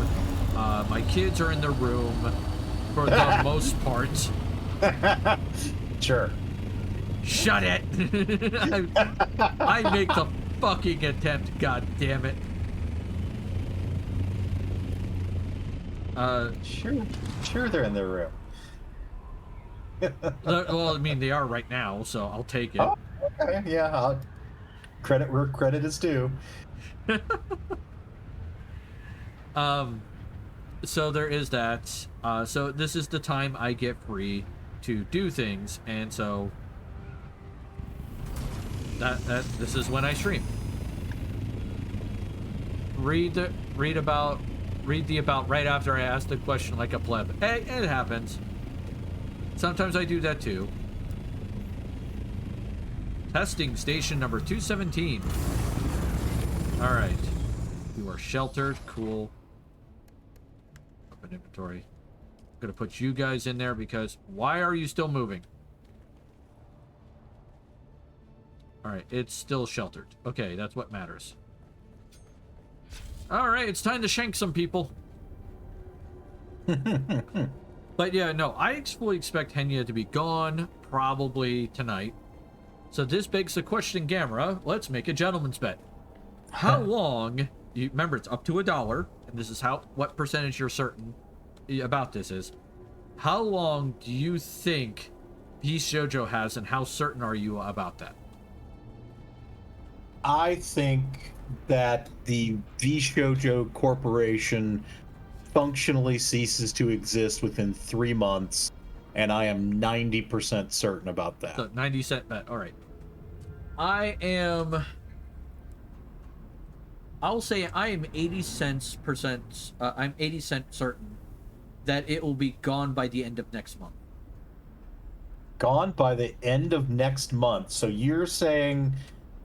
My kids are in their room for the most part. Sure. Shut it! I make the fucking attempt, god damn it. Sure they're in their room. Well, I mean, they are right now, so I'll take it. Oh, okay, yeah. Credit where credit is due. So there is that. So this is the time I get free to do things, and so this is when I stream. Read the about right after I ask the question like a pleb. Hey, it happens. Sometimes I do that too. Testing station number 217. All right. You are sheltered. Cool. Open inventory. I'm going to put you guys in there because why are you still moving? All right. It's still sheltered. Okay. That's what matters. All right. It's time to shank some people. But yeah, no, I fully expect Henya to be gone probably tonight. So this begs the question, Gamera. Let's make a gentleman's bet. How long? You remember, it's up to $1, and this is what percentage you're certain about this is. How long do you think Beast Jojo has, and how certain are you about that? I think that the Vishojo Corporation functionally ceases to exist within 3 months, and I am 90% certain about that. So 90-cent bet. All right. I'll say I am 80 cents percent. I'm 80% certain that it will be gone by the end of next month. Gone by the end of next month. So you're saying,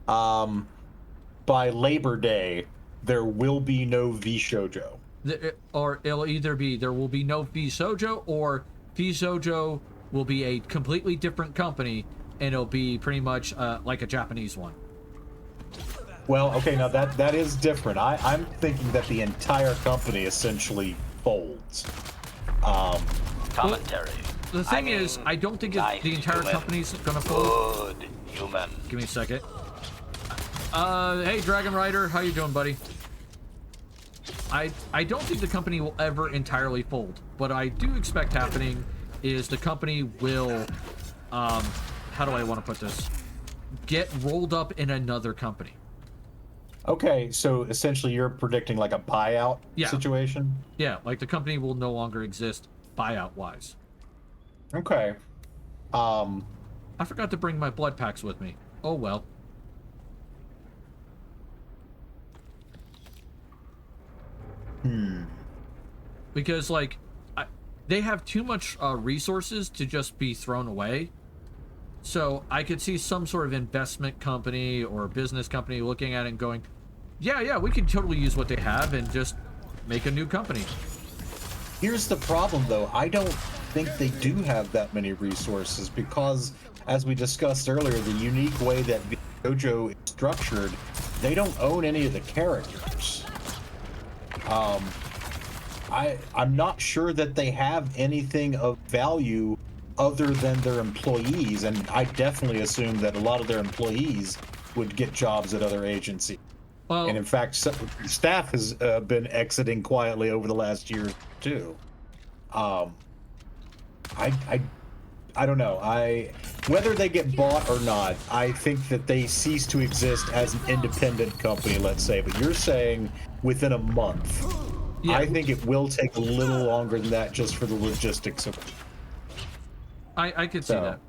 by Labor Day, there will be no Vishojo. Or it'll either be there will be no Visojo, or Visojo will be a completely different company, and it'll be pretty much like a Japanese one. Well, okay, now that is different. I'm thinking that the entire company essentially folds. Commentary. The thing is, I don't think nice the entire human. company's gonna fold. Good human. Give me a second. Hey, Dragon Rider, how you doing, buddy? I don't think the company will ever entirely fold. What I do expect happening is the company will, how do I want to put this? Get rolled up in another company. Okay, so essentially you're predicting like a buyout situation? Yeah, like the company will no longer exist buyout-wise. Okay. I forgot to bring my blood packs with me. Oh, well. Because, like, they have too much resources to just be thrown away. So I could see some sort of investment company or business company looking at it and going, yeah, we could totally use what they have and just make a new company. Here's the problem, though. I don't think they do have that many resources because, as we discussed earlier, the unique way that JoJo is structured, they don't own any of the characters. I'm not sure that they have anything of value other than their employees, and I definitely assume that a lot of their employees would get jobs at other agencies. Well, And in fact, staff has been exiting quietly over the last year too. I don't know. Whether they get bought or not, I think that they cease to exist as an independent company, let's say. But you're saying within a month. yeah, I think it will take a little longer than that just for the logistics of it. I could see that.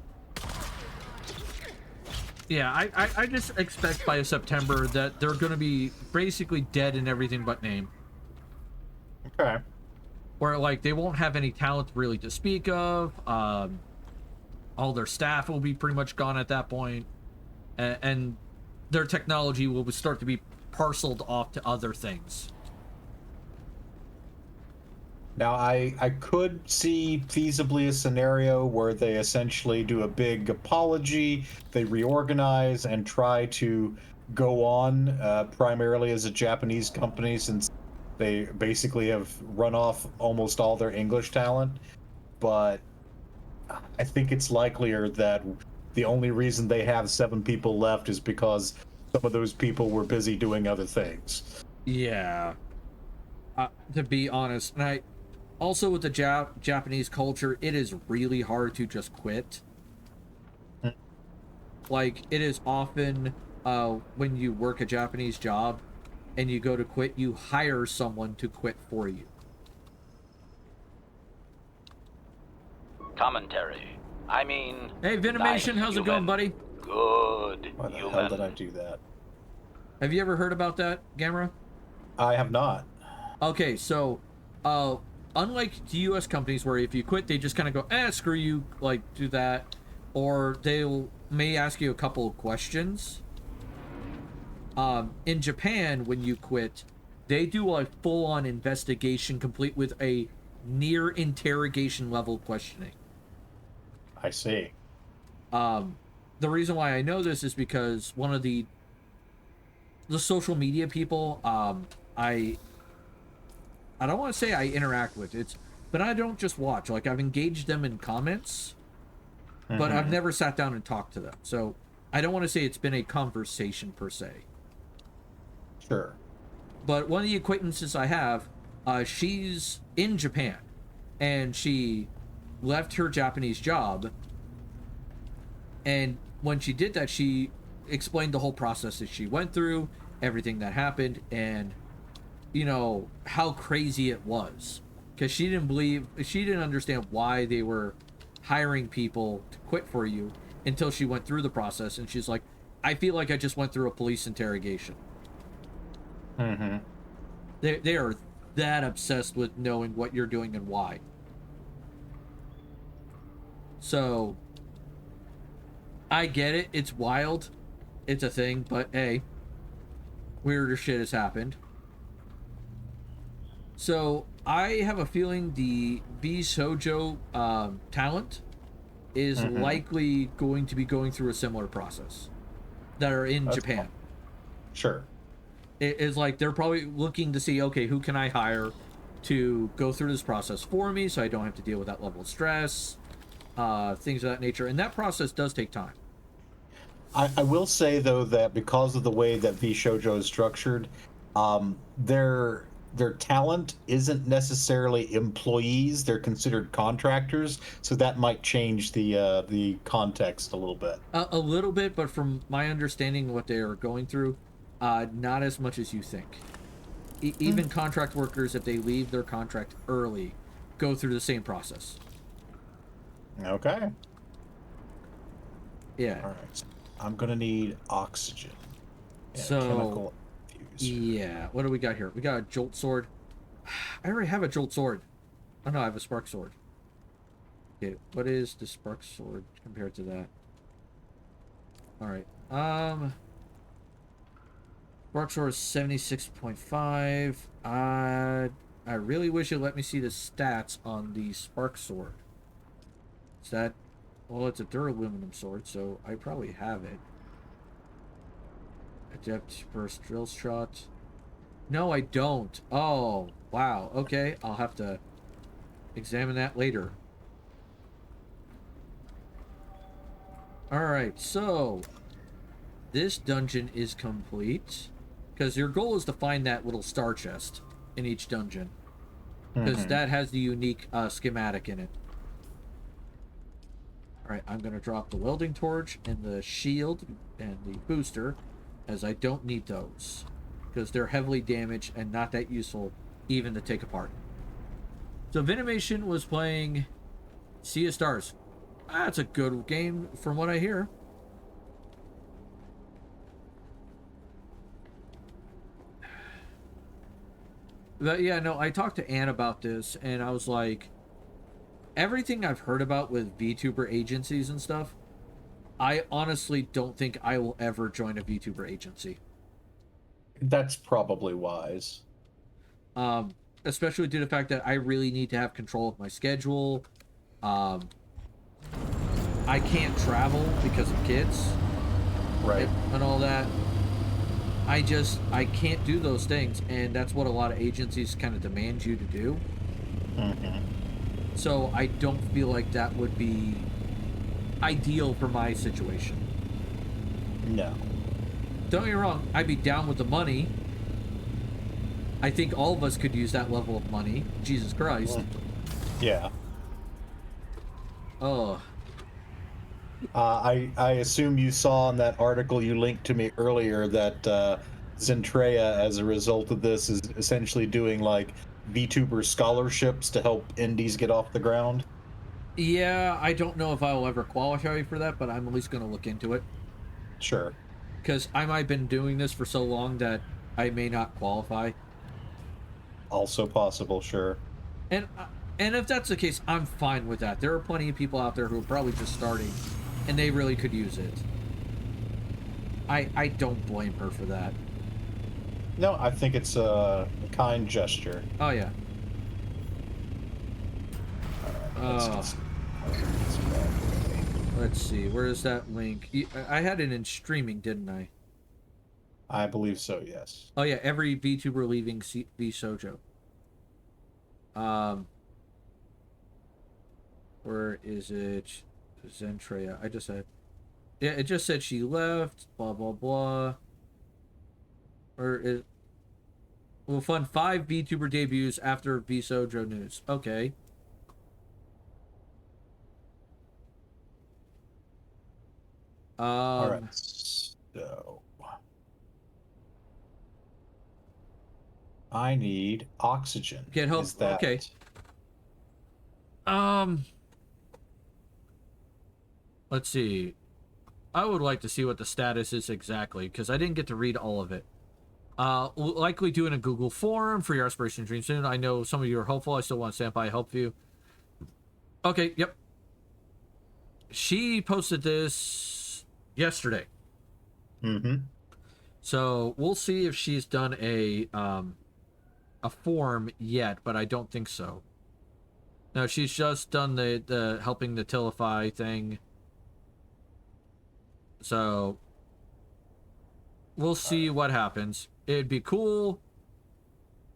Yeah, I just expect by September that they're going to be basically dead in everything but name. Okay. Where, like, they won't have any talent really to speak of. All their staff will be pretty much gone at that point. And their technology will start to be parceled off to other things. Now, I could see feasibly a scenario where they essentially do a big apology, they reorganize, and try to go on primarily as a Japanese company since they basically have run off almost all their English talent. But I think it's likelier that the only reason they have 7 people left is because some of those people were busy doing other things. Yeah. To be honest, and also with the Japanese culture, it is really hard to just quit. Like, it is often when you work a Japanese job and you go to quit, you hire someone to quit for you. Commentary. I mean... Hey, Venomation, nice how's it human. going, buddy? Good Why the human. hell did I do that? Have you ever heard about that, Gamera? I have not. Okay, so, unlike the U.S. companies where if you quit, they just kind of go, screw you, like, do that. Or may ask you a couple of questions. In Japan, when you quit, they do a full-on investigation complete with a near interrogation level questioning. I see. The reason why I know this is because one of the social media people I don't want to say I interact with, but I don't just watch. Like, I've engaged them in comments, but I've never sat down and talked to them. So I don't want to say it's been a conversation per se. Sure. But one of the acquaintances I have, she's in Japan, and she left her Japanese job. And when she did that, she explained the whole process that she went through, everything that happened, and, you know, how crazy it was. Because she didn't understand why they were hiring people to quit for you until she went through the process. And she's like, I feel like I just went through a police interrogation. Mm-hmm. They are that obsessed with knowing what you're doing and why. So, I get it. It's wild. It's a thing, but hey, weirder shit has happened. So, I have a feeling the V Shoujo talent is likely going to be going through a similar process that are in Japan. Sure. It is like they're probably looking to see, okay, who can I hire to go through this process for me so I don't have to deal with that level of stress, things of that nature. And that process does take time. I will say though that because of the way that V Shoujo is structured, their talent isn't necessarily employees; they're considered contractors. So that might change the context a little bit. A little bit, but from my understanding, what they are going through, not as much as you think. Even contract workers, if they leave their contract early, go through the same process. Okay. Yeah. All right. I'm gonna need oxygen. And So, chemical diffuser. yeah. What do we got here? We got a jolt sword. I already have a jolt sword. Oh no, I have a spark sword. Okay, what is the spark sword compared to that? All right. Spark sword is 76.5. I really wish it let me see the stats on the spark sword. Is that? Well, it's a duraluminum sword, so I probably have it. Adept burst drill shot. No, I don't. Oh, wow. Okay, I'll have to examine that later. Alright, so this dungeon is complete. Because your goal is to find that little star chest in each dungeon. Because that has the unique schematic in it. Alright, I'm going to drop the welding torch and the shield and the booster, as I don't need those. Because they're heavily damaged and not that useful even to take apart. So Venimation was playing Sea of Stars. That's a good game from what I hear. But yeah, no, I talked to Ann about this and I was like, everything I've heard about with VTuber agencies and stuff, I honestly don't think I will ever join a VTuber agency. That's probably wise. Especially due to the fact that I really need to have control of my schedule. I can't travel because of kids. Right. And all that. I can't do those things, and that's what a lot of agencies kind of demand you to do. So I don't feel like that would be ideal for my situation. No. Don't get me wrong, I'd be down with the money. I think all of us could use that level of money. Jesus Christ. Yeah. Oh. I assume you saw in that article you linked to me earlier that Zentrea, as a result of this, is essentially doing like VTuber scholarships to help indies get off the ground. Yeah, I don't know if I'll ever qualify for that, but I'm at least going to look into it. Sure. Because I might have been doing this for so long that I may not qualify. Also possible, sure. And if that's the case, I'm fine with that. There are plenty of people out there who are probably just starting, and they really could use it. I don't blame her for that. No, I think it's a kind gesture. Oh, yeah. Let's see. Where is that link? I had it in streaming, didn't I? I believe so, yes. Oh, yeah. Every VTuber leaving V Shoujo. Where is it? Zentrea. I just had... Yeah, it just said she left. Blah blah blah. Or it will fund 5 VTuber debuts after VSojo news. Okay. All right. So I need oxygen. Get help. Is that Okay. Let's see. I would like to see what the status is exactly, because I didn't get to read all of it. We'll likely doing a Google form for your aspiration dream soon. I know some of you are hopeful. I still want to stand by and help you. Okay, yep. She posted this yesterday. Mm-hmm. So we'll see if she's done a form yet, but I don't think so. No, she's just done the helping the Tilify thing. So we'll see what happens. It'd be cool,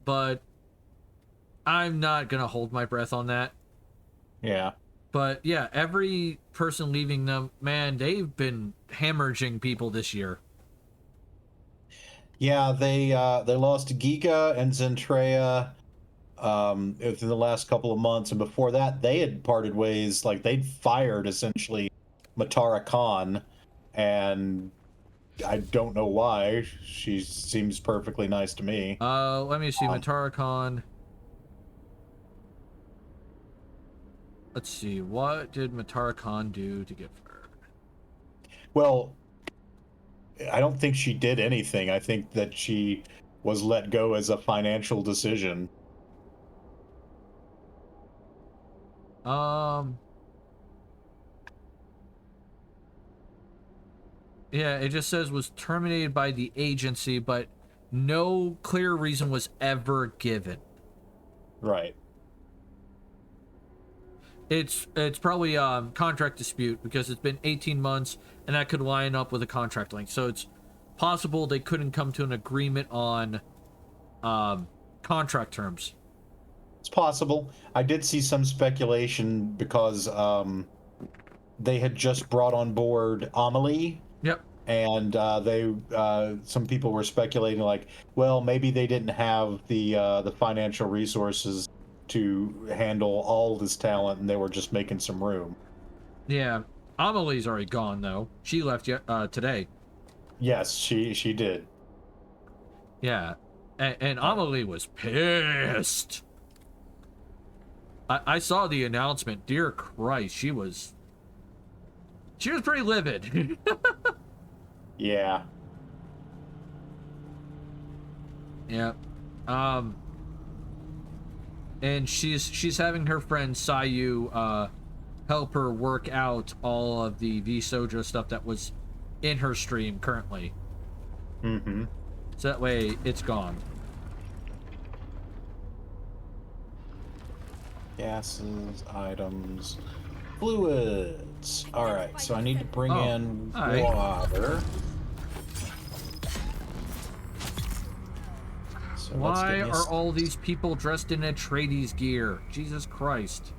but I'm not gonna hold my breath on that. Yeah. But yeah, every person leaving them, man, they've been hemorrhaging people this year. Yeah, they lost Giga and Zentrea within the last couple of months, and before that they had parted ways. Like, they'd fired essentially Matara Khan, and I don't know why. She seems perfectly nice to me. Let me see, Matara Khan. Let's see, what did Matara Khan do to get fired? Well, I don't think she did anything. I think that she was let go as a financial decision. Yeah, it just says was terminated by the agency, but no clear reason was ever given. Right. It's probably contract dispute, because it's been 18 months and that could line up with a contract length. So it's possible they couldn't come to an agreement on contract terms. It's possible. I did see some speculation because they had just brought on board Amelie. Yep. And some people were speculating, like, well, maybe they didn't have the financial resources to handle all this talent, and they were just making some room. Yeah, Amelie's already gone though. She left today. Yes, she did. Yeah, and Amelie was pissed. I saw the announcement. Dear Christ, she was pretty livid. Yeah. Yeah. And she's having her friend Sayu help her work out all of the VSojo stuff that was in her stream currently. Mm-hmm. So that way it's gone. Gases, items, fluids. All right, so I need to bring in right. water. So Why are all these people dressed in Atreides gear? Jesus Christ.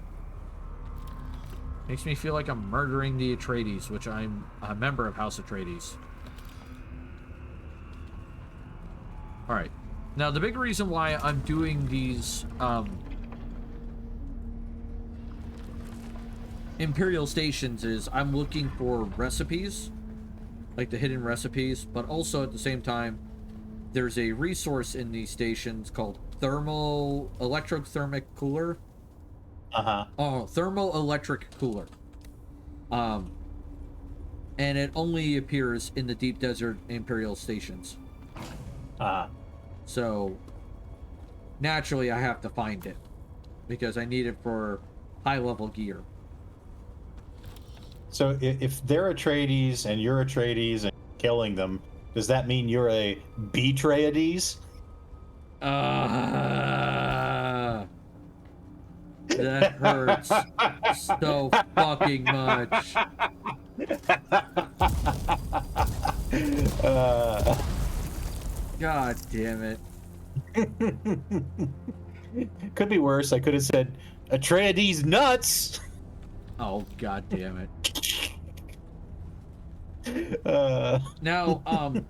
Makes me feel like I'm murdering the Atreides, which I'm a member of House Atreides. Alright. Now, the big reason why I'm doing these Imperial stations is I'm looking for recipes, like the hidden recipes, but also at the same time, there's a resource in these stations called electrothermic cooler. Thermoelectric cooler. And it only appears in the deep desert Imperial stations. So naturally I have to find it because I need it for high level gear. So if they're Atreides and you're Atreides and killing them, does that mean you're a Betrayades? That hurts so fucking much. God damn it. Could be worse. I could have said Atreides nuts. Oh, god damn it. Now,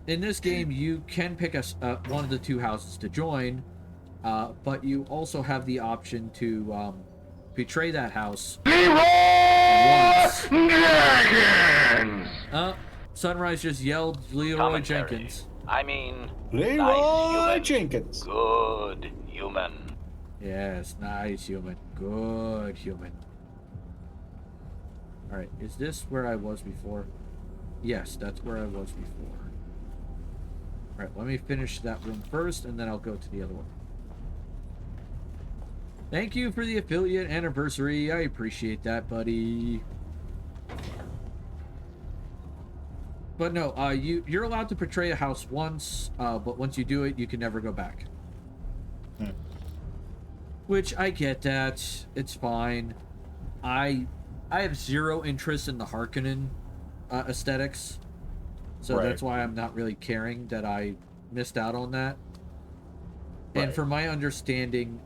in this game, you can pick one of the two houses to join, but you also have the option to betray that house once. Sunrise just yelled Leroy Commentary. Jenkins. I mean, Leroy nice human. Jenkins. Good human. Yes, nice human. Good human. Alright, is this where I was before? Yes, that's where I was before. Alright, let me finish that room first, and then I'll go to the other one. Thank you for the affiliate anniversary. I appreciate that, buddy. But no, you're allowed to portray a house once, but once you do it, you can never go back. Which, I get that. It's fine. I have zero interest in the Harkonnen aesthetics. So Right. that's why I'm not really caring that I missed out on that. Right. And from my understanding,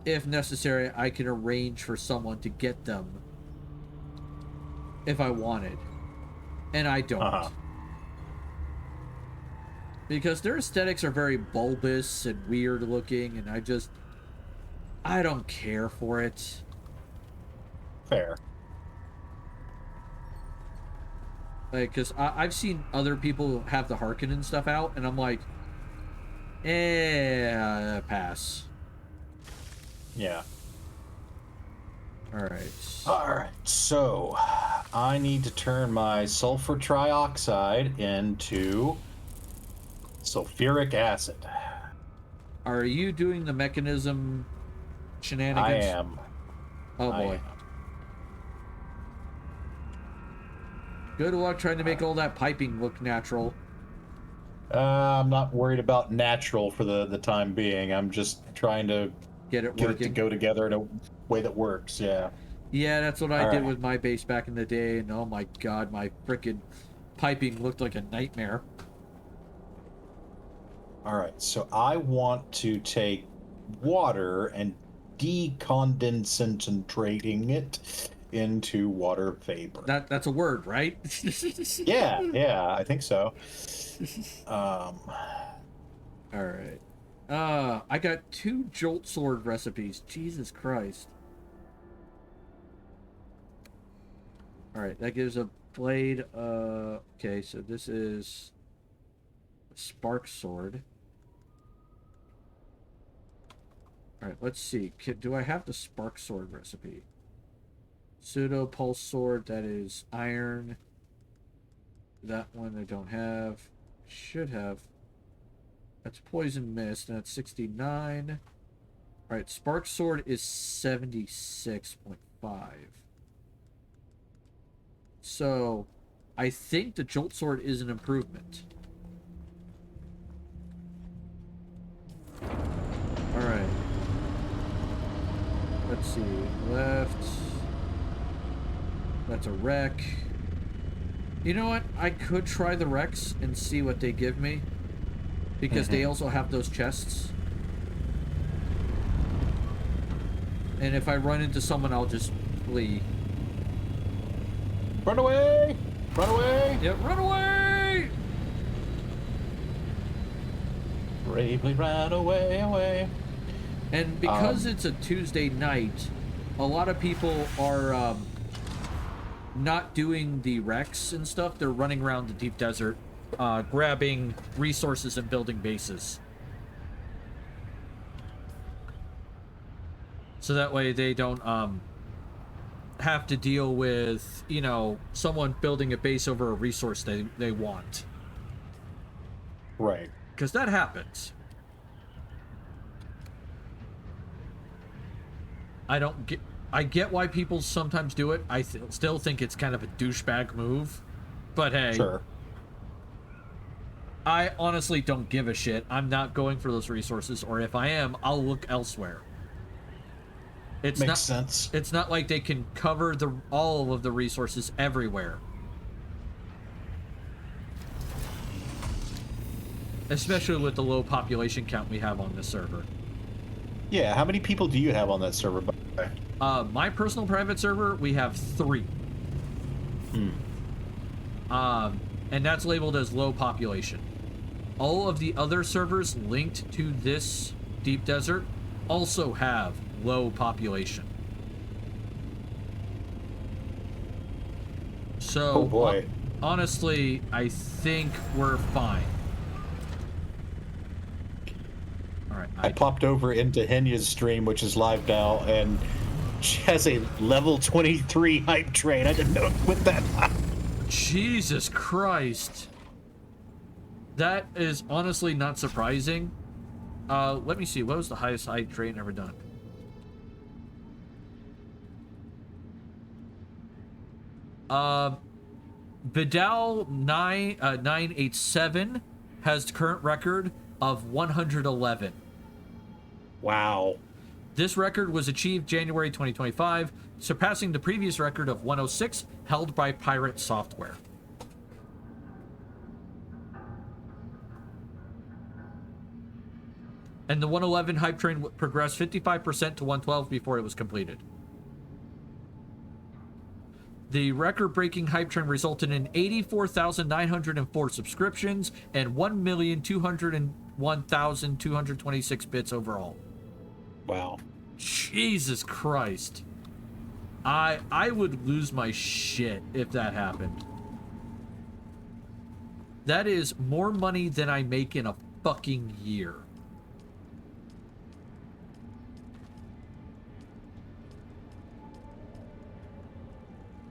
if necessary, I can arrange for someone to get them if I wanted. And I don't. Because their aesthetics are very bulbous and weird looking, and I don't care for it. Fair. Like, because I've seen other people have the Harkonnen stuff out, and I'm like, pass. Yeah. Alright. Alright, so I need to turn my sulfur trioxide into sulfuric acid. Are you doing the mechanism shenanigans? I am. Oh boy. Good luck trying to make all that piping look natural. I'm not worried about natural for the time being. I'm just trying to Get it get it to working. go together in a way that works, yeah. Yeah, that's what I did Alright. with my base back in the day, and oh my god, my frickin' piping looked like a nightmare. Alright, so I want to take water and decondensating it into water vapor. That's a word, right? Yeah, I think so. Alright. I got 2 Jolt Sword recipes. Jesus Christ. Alright, that gives a blade. Okay, so this is a Spark Sword. Alright, let's see. Do I have the Spark Sword recipe? Pseudo Pulse Sword, that is iron. That one I don't have. Should have. That's Poison Mist, and that's 69. Alright, Spark Sword is 76.5. So, I think the Jolt Sword is an improvement. Alright. Let's see. Left. That's a wreck. You know what? I could try the wrecks and see what they give me. Because they also have those chests. And if I run into someone, I'll just flee. Run away! Run away! Yeah, run away! Bravely ran away. And because it's a Tuesday night, a lot of people are not doing the wrecks and stuff. They're running around the deep desert, grabbing resources and building bases. So that way they don't have to deal with, you know, someone building a base over a resource they want. Right. Because that happens. I get why people sometimes do it. I still think it's kind of a douchebag move. But hey. Sure. I honestly don't give a shit. I'm not going for those resources, or if I am, I'll look elsewhere. Makes sense. It's not like they can cover all of the resources everywhere. Especially with the low population count we have on this server. Yeah, how many people do you have on that server, by the way? My personal private server, we have 3. And that's labeled as low population. All of the other servers linked to this deep desert also have low population. So, Oh boy. Honestly, I think we're fine. Alright, I popped over into Henya's stream, which is live now, and she has a level 23 hype train. I didn't know with that. Jesus Christ. That is honestly not surprising. Let me see. What was the highest hype train ever done? Vidal 987 has the current record of 111. Wow. This record was achieved January 2025, surpassing the previous record of 106 held by Pirate Software. And the 111 hype train progressed 55% to 112 before it was completed. The record-breaking hype train resulted in 84,904 subscriptions and 1,201,226 bits overall. Wow. Jesus Christ. I would lose my shit if that happened. That is more money than I make in a fucking year.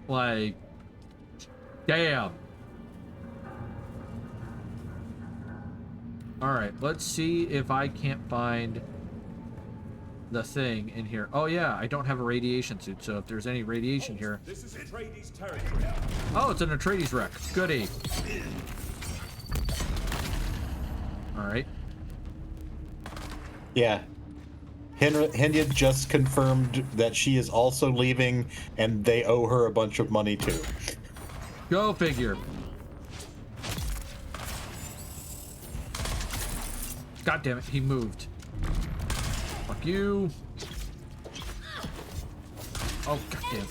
Like, damn. Alright, let's see if I can't find the thing in here. Oh yeah, I don't have a radiation suit, so if there's any radiation here. This is Atreides territory. Oh, it's an Atreides wreck. Goody. Alright. Yeah. Henya just confirmed that she is also leaving, and they owe her a bunch of money too. Go figure. God damn it, he moved. Fuck you. Oh, god damn.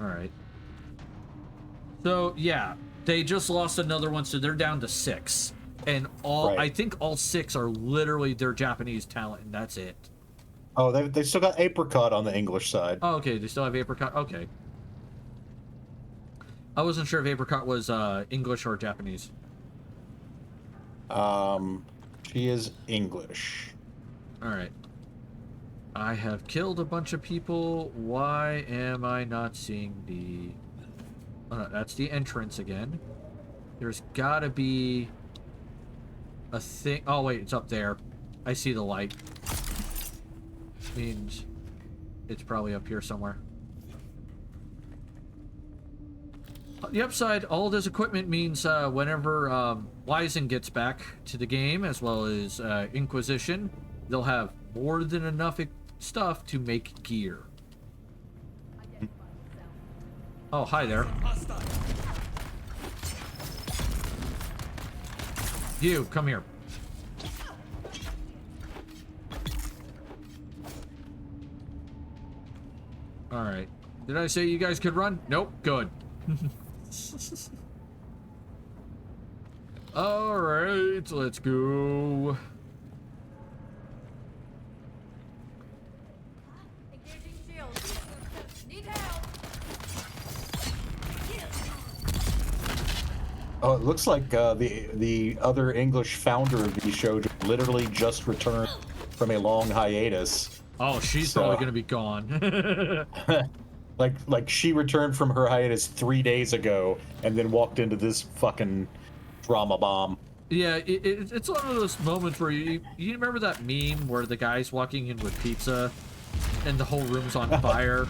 Alright. So, yeah. They just lost another one, so they're down to 6. And all, Right. I think all 6 are literally their Japanese talent, and that's it. Oh, they still got Apricot on the English side. Oh, okay, they still have Apricot? Okay. I wasn't sure if Apricot was English or Japanese. She is English. Alright. I have killed a bunch of people. Why am I not seeing the... Oh, no, that's the entrance again. There's gotta be a thing... Oh, wait, it's up there. I see the light. Means it's probably up here somewhere. On the upside, all this equipment means whenever Wyzen gets back to the game, as well as Inquisition, they'll have more than enough stuff to make gear. Oh, hi there. You, come here. Alright. Did I say you guys could run? Nope. Good. Alright, let's go. Engaging shields. Need help. Oh, it looks like the other English founder of the show literally just returned from a long hiatus. Oh, she's probably gonna be gone. like she returned from her hiatus 3 days ago and then walked into this fucking drama bomb. Yeah, it's one of those moments where you remember that meme where the guy's walking in with pizza and the whole room's on fire?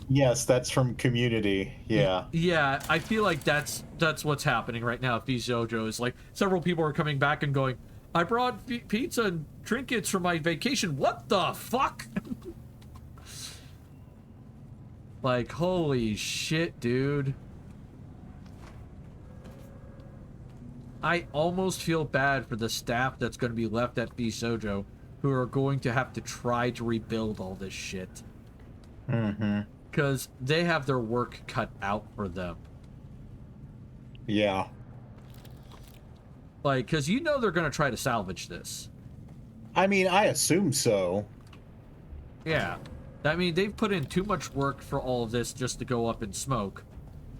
Yes, that's from Community. Yeah. Yeah, I feel like that's what's happening right now at Jojo. Is like several people are coming back and going, I brought pizza and trinkets for my vacation. What the fuck? Like, holy shit, dude. I almost feel bad for the staff that's going to be left at Jojo, who are going to have to try to rebuild all this shit. Mm-hmm. Because they have their work cut out for them. Yeah. Like, because you know they're going to try to salvage this. I mean, I assume so. Yeah. I mean, they've put in too much work for all of this just to go up in smoke.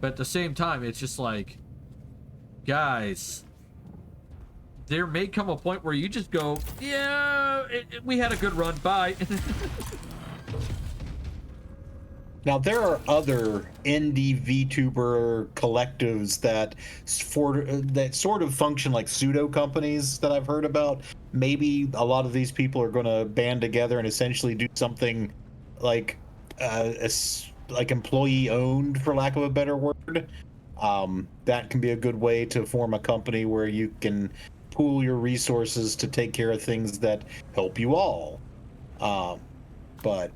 But at the same time, it's just like, guys, there may come a point where you just go, yeah, we had a good run, bye. Now, there are other indie VTuber collectives that sort of function like pseudo companies that I've heard about. Maybe a lot of these people are going to band together and essentially do something like like employee owned, for lack of a better word. That can be a good way to form a company where you can pool your resources to take care of things that help you all. But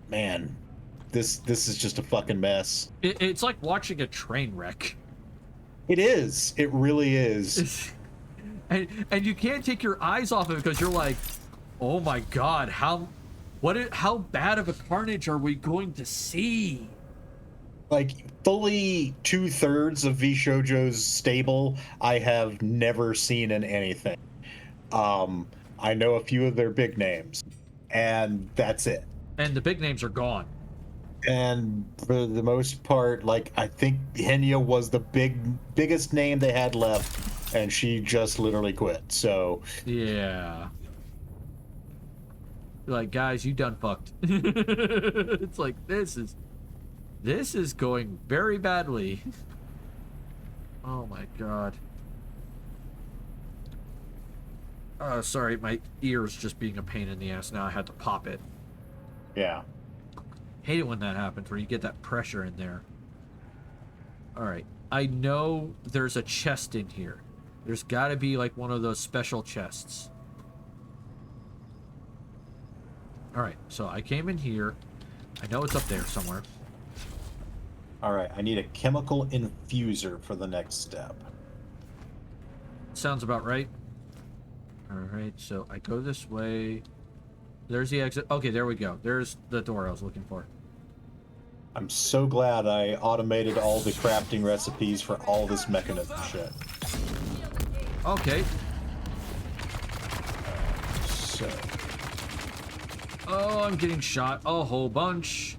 man, this is just a fucking mess. It's like watching a train wreck. It is. It really is. And you can't take your eyes off of it because you're like, oh my god, how bad of a carnage are we going to see? Like, fully 2/3 of V Shoujo's stable I have never seen in anything. I know a few of their big names, and that's it. And the big names are gone. And for the most part, like, I think Henya was the biggest name they had left, and she just literally quit. So yeah, like, guys, you done fucked. It's like, this is going very badly. Oh my god. Sorry, my ear's just being a pain in the ass. Now I had to pop it. yeah. Hate it when that happens, where you get that pressure in there. Alright, I know there's a chest in here. There's gotta be like one of those special chests. Alright, so I came in here. I know it's up there somewhere. All right, I need a chemical infuser for the next step. Sounds about right. Alright, so I go this way. There's the exit. Okay, there we go. There's the door I was looking for. I'm so glad I automated all the crafting recipes for all this mechanism shit. Okay. So, Oh, I'm getting shot a whole bunch.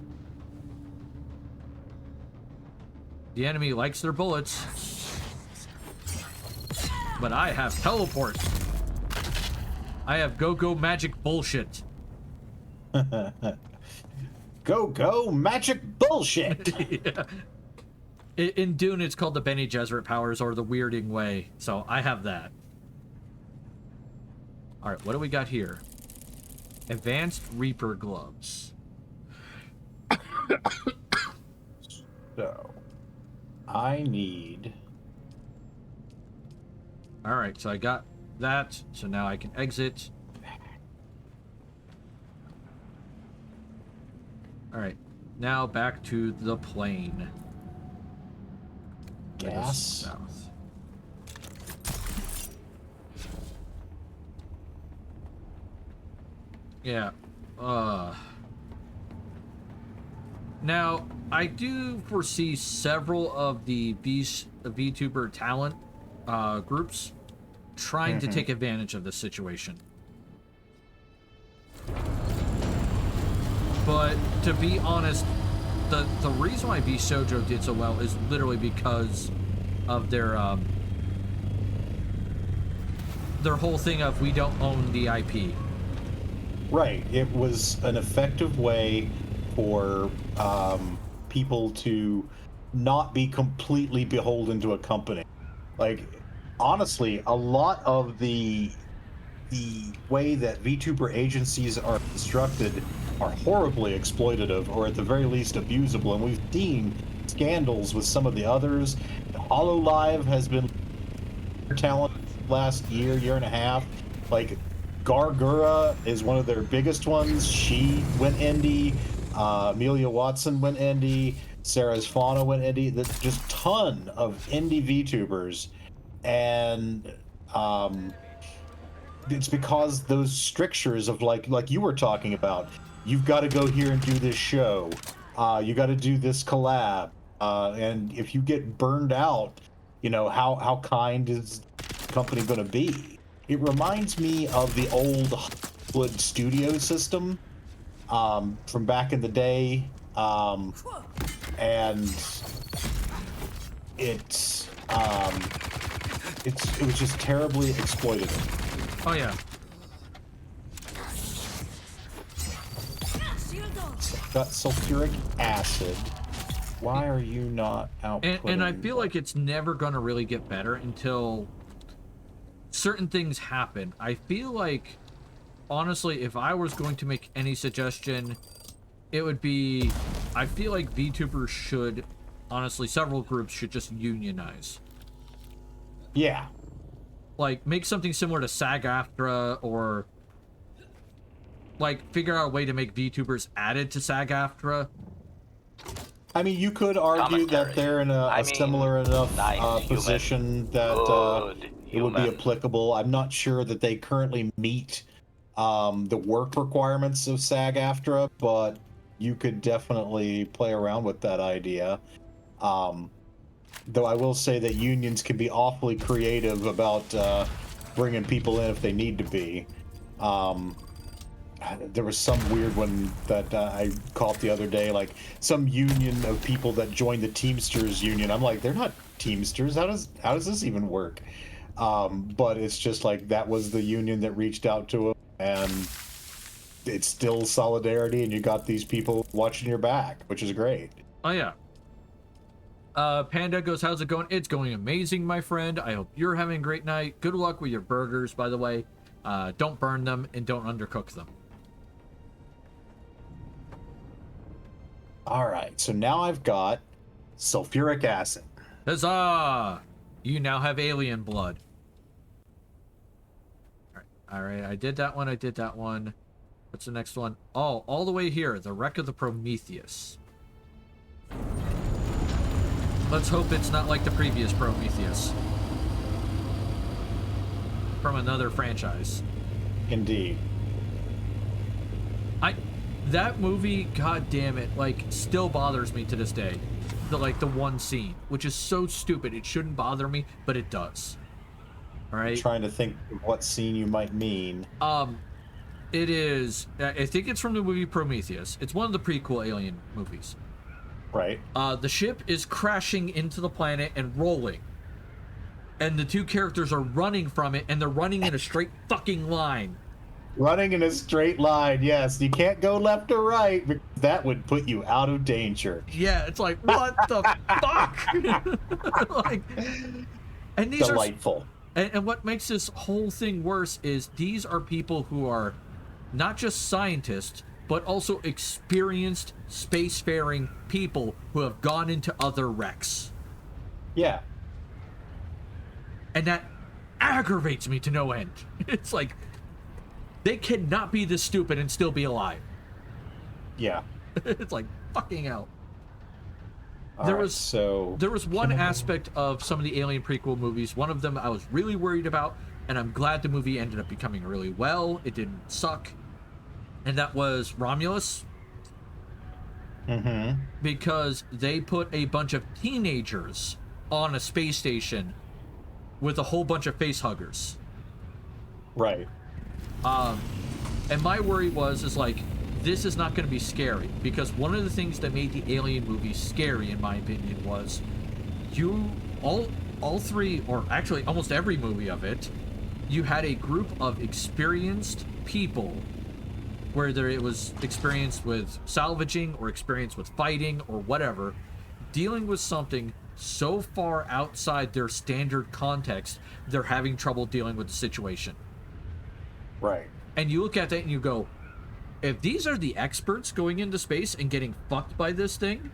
The enemy likes their bullets. But I have teleport. I have go-go magic bullshit. go magic bullshit. Yeah. In Dune, it's called the Bene Gesserit powers, or the weirding way. So I have that. All right, what do we got here? Advanced Reaper gloves. So, I need. All right, so I got that. So now I can exit. All right, now back to the plane. Gas. South. Yeah. Now, I do foresee several of the VTuber talent groups trying to take advantage of this situation. But to be honest, the reason why VShojo did so well is literally because of their whole thing of we don't own the IP. Right. It was an effective way for people to not be completely beholden to a company. Like, honestly, a lot of the way that VTuber agencies are constructed are horribly exploitative, or at the very least abusable, and we've seen scandals with some of the others. HoloLive has been talent last year and a half. Like, Gargura is one of their biggest ones. She went indie. Amelia Watson went indie. Sarah's Fauna went indie. There's just ton of indie VTubers, and it's because those strictures of like you were talking about. You've got to go here and do this show. You got to do this collab. And if you get burned out, how kind is the company going to be? It reminds me of the old Hollywood studio system from back in the day. And it was just terribly exploitative. Oh yeah. Got sulfuric acid. Why are you not out? And I feel like it's never gonna really get better until certain things happen. I feel like, honestly, if I was going to make any suggestion, it would be, I feel like VTubers should, honestly, several groups should just unionize. Yeah. Like, make something similar to SAG-AFTRA, or like figure out a way to make VTubers added to SAG-AFTRA. I mean, you could argue that they're in a similar enough position that it would be applicable. I'm not sure that they currently meet the work requirements of SAG-AFTRA, but you could definitely play around with that idea. Though I will say that unions can be awfully creative about bringing people in if they need to be. There was some weird one that I caught the other day, like some union of people that joined the Teamsters union. I'm like, they're not Teamsters. How does this even work? But it's just like that was the union that reached out to them, and it's still solidarity, and you got these people watching your back, which is great. Oh yeah. Panda goes, how's it going? It's going amazing, my friend. I hope you're having a great night. Good luck with your burgers, by the way. Don't burn them and don't undercook them. All right, so now I've got sulfuric acid. Huzzah! You now have alien blood. All right, I did that one. What's the next one? Oh, all the way here, the wreck of the Prometheus. Let's hope it's not like the previous Prometheus from another franchise. Indeed. That movie, god damn it, like, still bothers me to this day. The one scene, which is so stupid. It shouldn't bother me, but it does. All right. I'm trying to think of what scene you might mean. It is. I think it's from the movie Prometheus. It's one of the prequel Alien movies. Right. The ship is crashing into the planet and rolling, and the two characters are running from it, and they're running in a straight fucking line. Running in a straight line, yes. You can't go left or right, because that would put you out of danger. Yeah, it's like, what the fuck? Like, and these delightful. And what makes this whole thing worse is these are people who are not just scientists, but also experienced spacefaring people who have gone into other wrecks. Yeah. And that aggravates me to no end. It's like, they cannot be this stupid and still be alive. Yeah. It's like, fucking hell. All there right, was one aspect of some of the Alien prequel movies, one of them I was really worried about, and I'm glad the movie ended up becoming really well. It didn't suck. And that was Romulus. Mm-hmm. Because they put a bunch of teenagers on a space station with a whole bunch of face huggers. Right. And my worry is like, this is not going to be scary, because one of the things that made the Alien movies scary, in my opinion, was all three, or actually almost every movie of it, you had a group of experienced people, whether it was experienced with salvaging or experienced with fighting or whatever, dealing with something so far outside their standard context, they're having trouble dealing with the situation. Right. And you look at that and you go, if these are the experts going into space and getting fucked by this thing,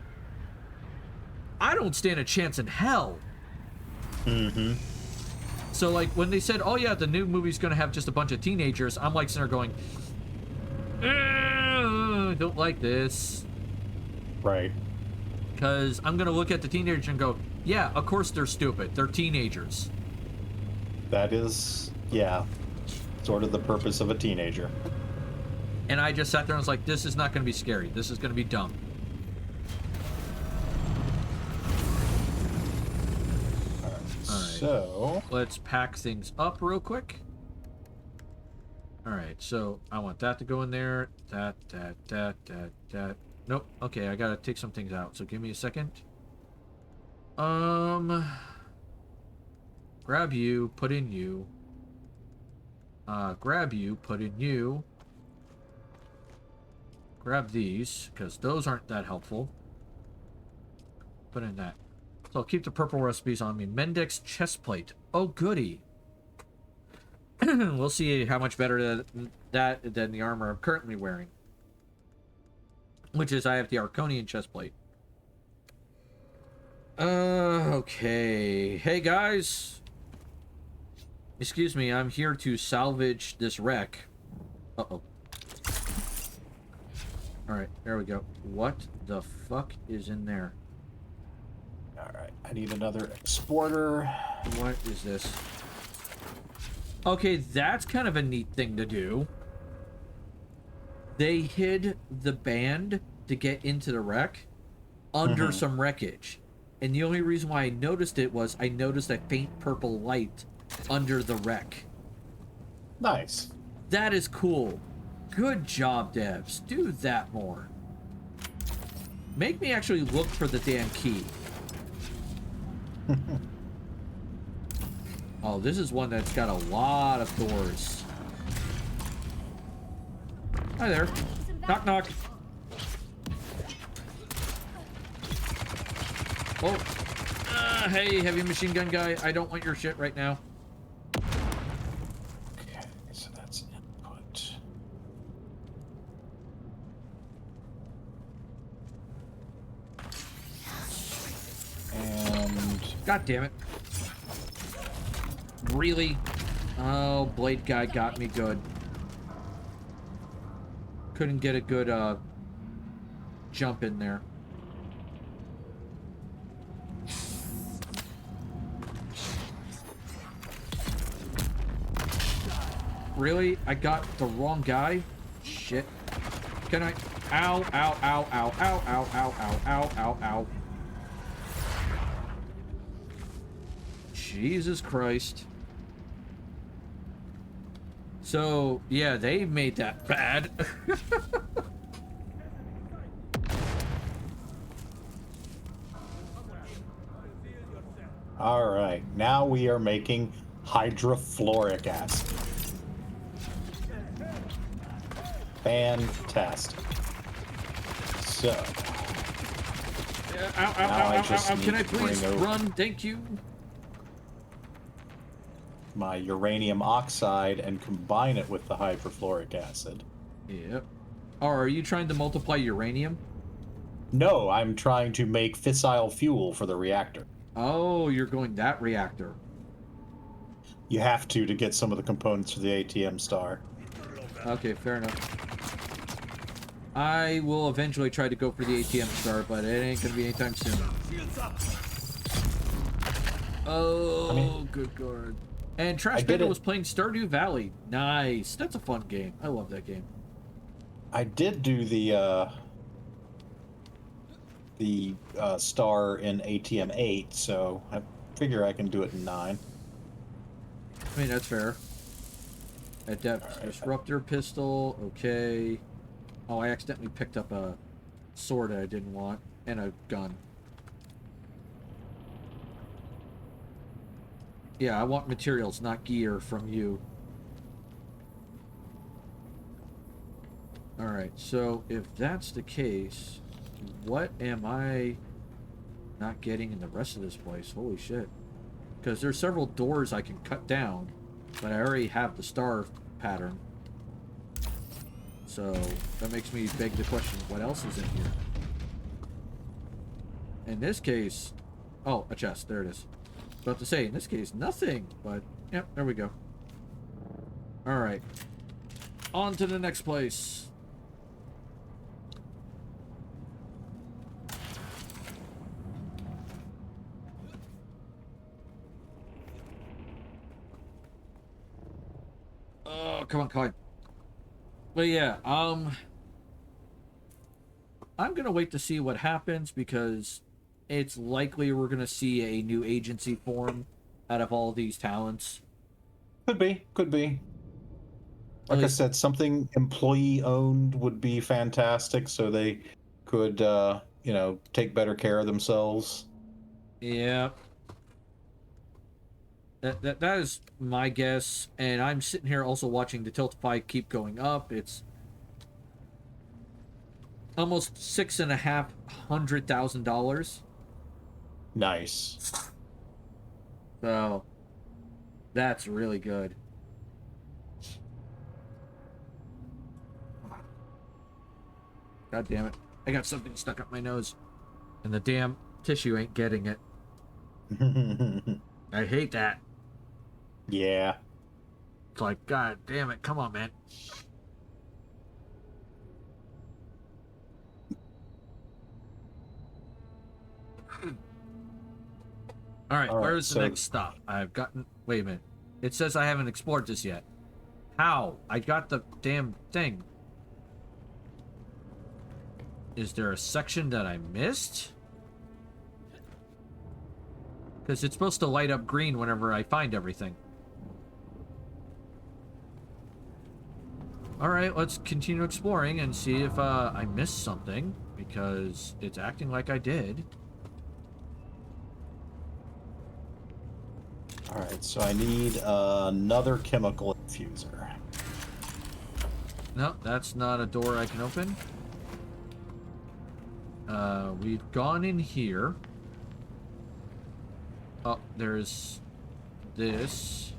I don't stand a chance in hell. Mm-hmm. So, like, when they said, oh yeah, the new movie's gonna have just a bunch of teenagers, I'm like sitting there going, don't like this. Right. Because I'm gonna look at the teenager and go, yeah, of course they're stupid. They're teenagers. That is, yeah, sort of the purpose of a teenager. And I just sat there and was like, this is not gonna be scary. This is gonna be dumb. So Let's pack things up real quick. All right, so I want that to go in there. That. Nope. Okay, I gotta take some things out. So give me a second. Grab you, put in you. Grab you, put in you. Grab these, because those aren't that helpful. Put in that. So I'll keep the purple recipes on me. Mendex chest plate. Oh, goody. We'll see how much better that than the armor I'm currently wearing. Which is, I have the Arconian chest plate. Okay. Hey, guys. Excuse me, I'm here to salvage this wreck. Uh-oh. Alright, there we go. What the fuck is in there? alright, I need another exporter. What is this? Okay, that's kind of a neat thing to do. They hid the band to get into the wreck under some wreckage. And the only reason why I noticed it was I noticed a faint purple light under the wreck. Nice. That is cool. Good job, devs. Do that more. Make me actually look for the damn key. Oh, this is one that's got a lot of doors. Hi there. Knock, knock. Oh. Hey, heavy machine gun guy. I don't want your shit right now. Okay, so that's input. And God damn it. Really? Oh, blade guy got me good. Couldn't get a good jump in there. Really? I got the wrong guy? Shit. Can I? Ow, ow, ow, ow, ow, ow, ow, ow, ow, ow, ow. Jesus Christ. So, yeah, they made that bad. all right, now we are making hydrofluoric acid. Fantastic. So, Ow, ow, Now ow, I ow, just ow, ow. Can I need to bring please over- run? Thank you. my uranium oxide and combine it with the hydrofluoric acid. Yep. Oh, are you trying to multiply uranium? No, I'm trying to make fissile fuel for the reactor. Oh, you're going that reactor. You have to get some of the components for the ATM star. Okay, fair enough. I will eventually try to go for the ATM star, but it ain't gonna be anytime soon. Oh, good God. And Trash did Panda it. was playing Stardew Valley. Nice. That's a fun game. I love that game. I did do the star in ATM 8, so I figure I can do it in 9. I mean, that's fair. Adept Alright. Disruptor Pistol. Okay. Oh, I accidentally picked up a sword I didn't want. And a gun. Yeah, I want materials, not gear from you. Alright, so if that's the case, what am I not getting in the rest of this place? Holy shit. Because there's several doors I can cut down, but I already have the star pattern. So that makes me beg the question, what else is in here? In this case, oh, a chest, there it is. About to say, in this case, nothing, but yep, there we go. Alright. On to the next place. Oh, come on, Clyde. But yeah, I'm gonna wait to see what happens because it's likely we're gonna see a new agency form out of all these talents. Could be, could be. Like I least- said, something employee owned would be fantastic, so they could, take better care of themselves. Yeah. That is my guess, and I'm sitting here also watching the Tiltify keep going up. It's almost $650,000. Nice. So that's really good. God damn it. I got something stuck up my nose. And the damn tissue ain't getting it. I hate that. Yeah. It's like, God damn it. Come on, man. Alright, All right, where's the so- next stop? I've gotten... Wait a minute. It says I haven't explored this yet. How? I got the damn thing. Is there a section that I missed? Because it's supposed to light up green whenever I find everything. Alright, let's continue exploring and see if I missed something. Because it's acting like I did. All right, so I need another chemical infuser. No, that's not a door I can open. We've gone in here. Oh, there's this.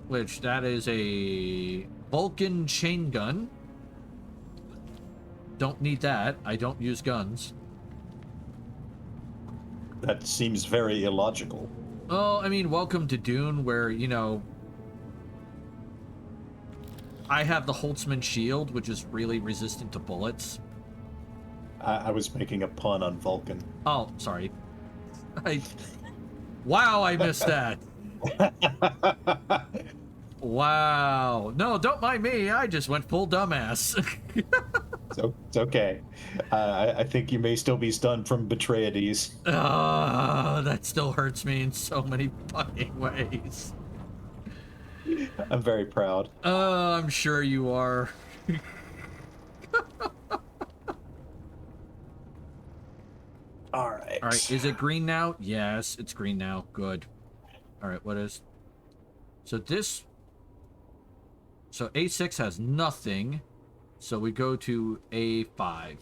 Which, that is a Vulcan chain gun. Don't need that. I don't use guns. That seems very illogical. Oh, I mean, welcome to Dune, where, I have the Holtzman shield, which is really resistant to bullets. I was making a pun on Vulcan. Oh, sorry. Wow, I missed that. Wow. No, don't mind me. I just went full dumbass. So it's okay. I think you may still be stunned from Betrayades. That still hurts me in so many fucking ways. I'm very proud. I'm sure you are. All right. All right, is it green now? Yes, it's green now. Good. All right, what is... So this... So A6 has nothing. So we go to A5.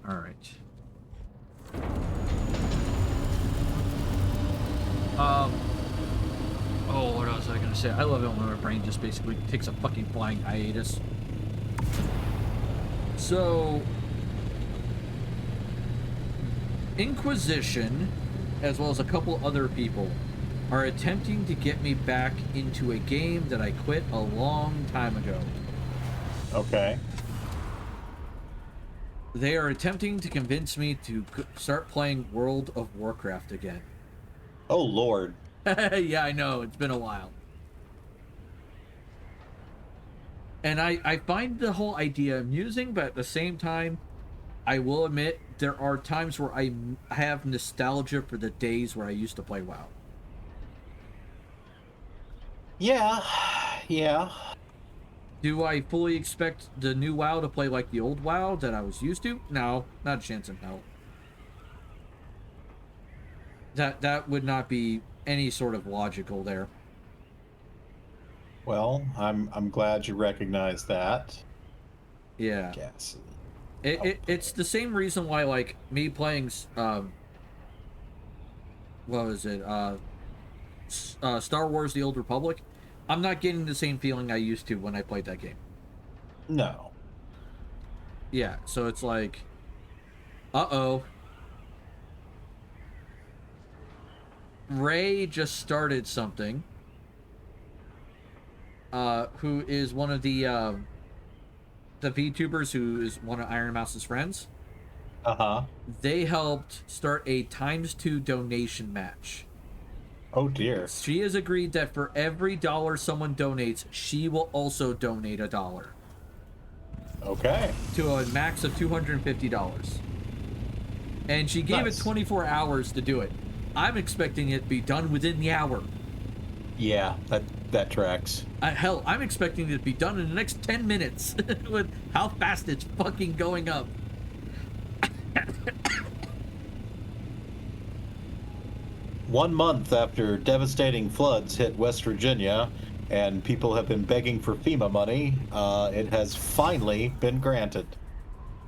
All right. Oh, what else was I gonna say? I love it when my brain just basically takes a fucking flying hiatus. So, Inquisition, as well as a couple other people, are attempting to get me back into a game that I quit a long time ago. Okay. They are attempting to convince me to start playing World of Warcraft again. Oh, Lord. Yeah, I know. It's been a while. And I find the whole idea amusing, but at the same time, I will admit there are times where I have nostalgia for the days where I used to play WoW. Yeah. Yeah. Do I fully expect the new WoW to play like the old WoW that I was used to? No, not a chance in hell. That would not be any sort of logical there. Well, I'm glad you recognize that. Yeah. Yes. It's the same reason why, like, me playing, what was it, Star Wars The Old Republic, I'm not getting the same feeling I used to when I played that game. No. Yeah, so it's like, uh-oh. Ray just started something, who is one of the VTubers who is one of Iron Mouse's friends. Uh-huh. They helped start a ×2 donation match. Oh, dear. She has agreed that for every $1 someone donates, she will also donate $1 Okay. to a max of $250. And she gave Nice. it 24 hours to do it. I'm expecting it to be done within the hour. Yeah, that tracks. Hell, I'm expecting it to be done in the next 10 minutes with how fast it's fucking going up. 1 month after devastating floods hit West Virginia, and people have been begging for FEMA money, it has finally been granted.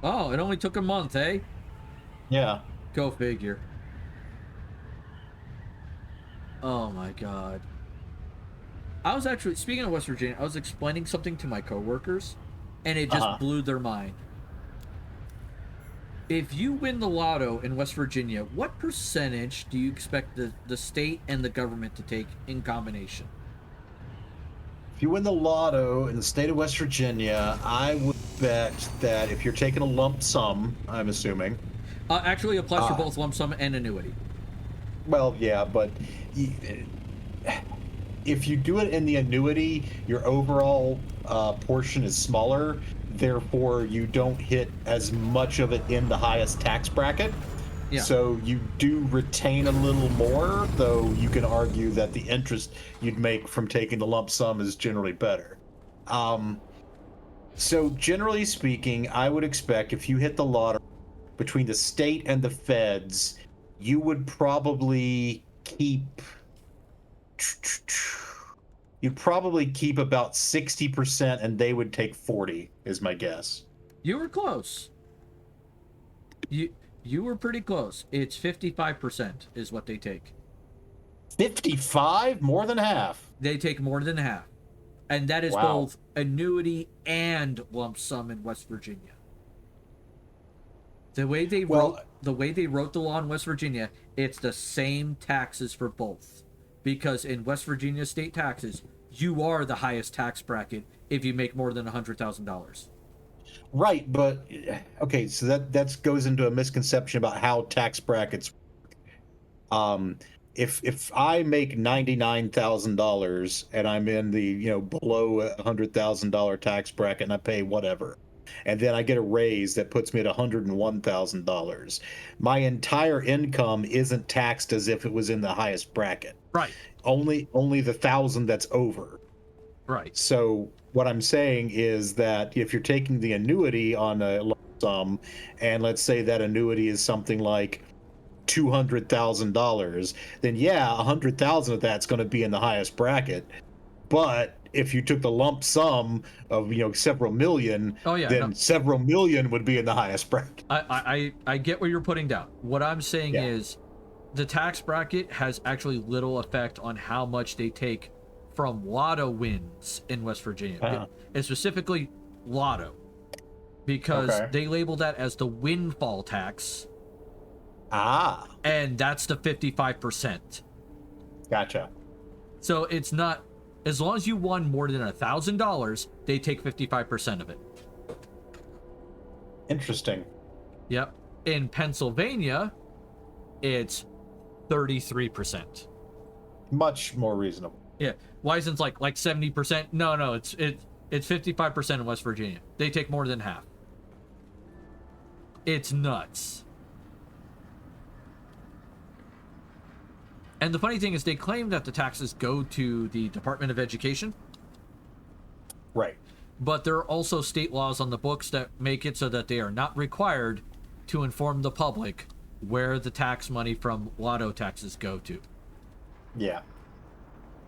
Oh, it only took a month, eh? Yeah. Go figure. Oh my god. I was actually, speaking of West Virginia, I was explaining something to my coworkers, and it just blew their mind. If you win the lotto in West Virginia, what percentage do you expect the state and the government to take in combination? If you win the lotto in the state of West Virginia, I would bet that if you're taking a lump sum, I'm assuming. Actually, it applies for both lump sum and annuity. Well, yeah, but if you do it in the annuity, your overall portion is smaller. Therefore, you don't hit as much of it in the highest tax bracket. Yeah. So you do retain a little more, though you can argue that the interest you'd make from taking the lump sum is generally better. So generally speaking, I would expect if you hit the lottery between the state and the feds, you would probably keep... You'd probably keep about 60% and they would take 40, is my guess. You were close. You were pretty close. It's 55% is what they take. 55? More than half. They take more than half. And that is Wow. both annuity and lump sum in West Virginia. The way they wrote the law in West Virginia, it's the same taxes for both. Because in West Virginia state taxes, you are the highest tax bracket if you make more than $100,000. Right, but okay, so that goes into a misconception about how tax brackets work. If I make $99,000 and I'm in the below $100,000 tax bracket and I pay whatever, and then I get a raise that puts me at $101,000, my entire income isn't taxed as if it was in the highest bracket. Right. Only the 1,000 that's over. Right. So what I'm saying is that if you're taking the annuity on a lump sum, and let's say that annuity is something like $200,000, then yeah, 100,000 of that's going to be in the highest bracket. But if you took the lump sum of several million, then several million would be in the highest bracket. I get what you're putting down. What I'm saying is the tax bracket has actually little effect on how much they take from lotto wins in West Virginia, and specifically lotto, because they label that as the windfall tax. And that's the 55%. Gotcha. So it's not, as long as you won more than $1,000, they take 55% of it. Interesting. Yep. In Pennsylvania, it's 33%. Much more reasonable. Yeah. Weissen's like 70%. No, it's 55% in West Virginia. They take more than half. It's nuts. And the funny thing is they claim that the taxes go to the Department of Education. Right. But there are also state laws on the books that make it so that they are not required to inform the public where the tax money from lotto taxes go to. Yeah.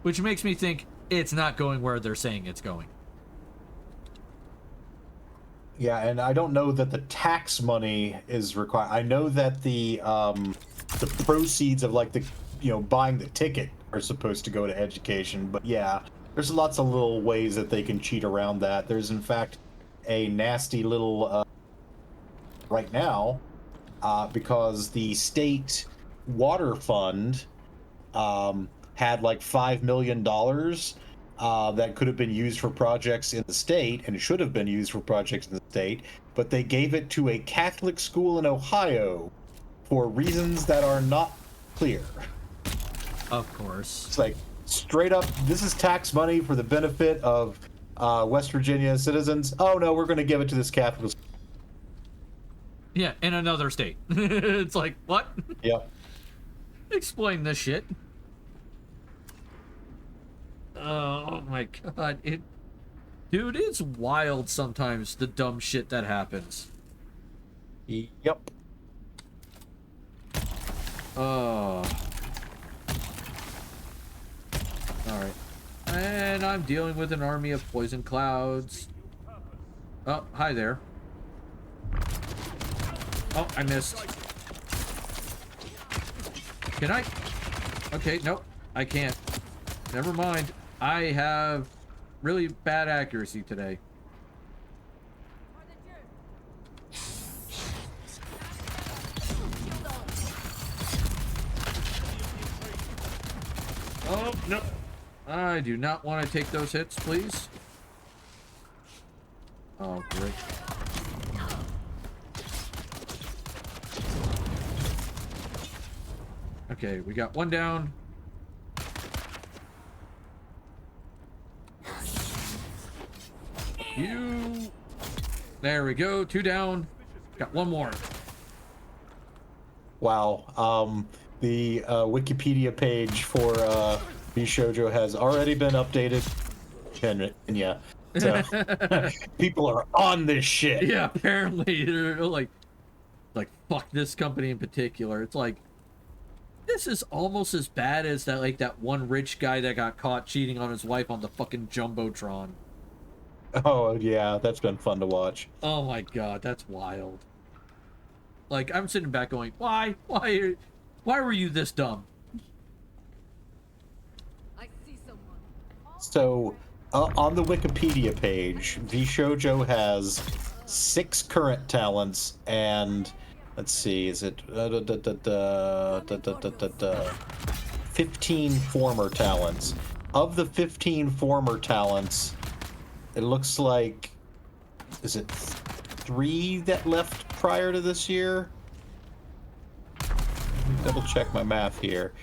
Which makes me think it's not going where they're saying it's going. Yeah, and I don't know that the tax money is required. I know that the proceeds of buying the ticket are supposed to go to education, but yeah, there's lots of little ways that they can cheat around that. There's in fact a nasty little right now because the state water fund had like $5 million that could have been used for projects in the state and should have been used for projects in the state, but they gave it to a Catholic school in Ohio for reasons that are not clear. Of course. It's like straight up, this is tax money for the benefit of West Virginia citizens. Oh no, we're going to give it to this Catholic school. Yeah, in another state. It's like, what? Yep. Explain this shit. Oh my god, dude, it's wild sometimes, the dumb shit that happens. Yep. Oh. Alright. And I'm dealing with an army of poison clouds. Oh, hi there. Oh, I missed. Can I? Okay, nope. I can't. Never mind. I have really bad accuracy today. Oh, no. I do not want to take those hits, please. Oh, great. Okay, we got one down. You. There we go. Two down. Got one more. Wow. The Wikipedia page for Bishoujo has already been updated. And yeah. So people are on this shit. Yeah, apparently they're like fuck this company in particular. It's like, this is almost as bad as that one rich guy that got caught cheating on his wife on the fucking Jumbotron. Oh yeah, that's been fun to watch. Oh my god, that's wild. Like, I'm sitting back going, why were you this dumb? I see someone. So on the Wikipedia page, Bishoujo has 6 current talents and let's see, is it 15 former talents. Of the 15 former talents, it looks like, is it 3 that left prior to this year? Let me double check my math here.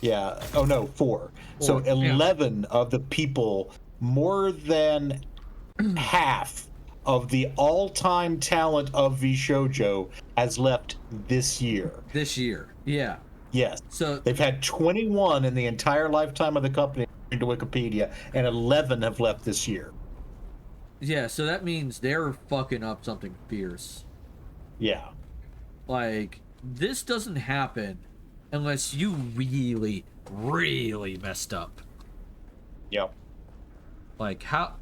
Yeah, oh no, 4. So 11 of the people, more than half of the all-time talent of Bishoujo has left this year. This year, yeah. Yes. So They've had 21 in the entire lifetime of the company, according to Wikipedia, and 11 have left this year. yeah, so that means they're fucking up something fierce. Yeah. Like, this doesn't happen unless you really, really messed up. Yep. Like, how...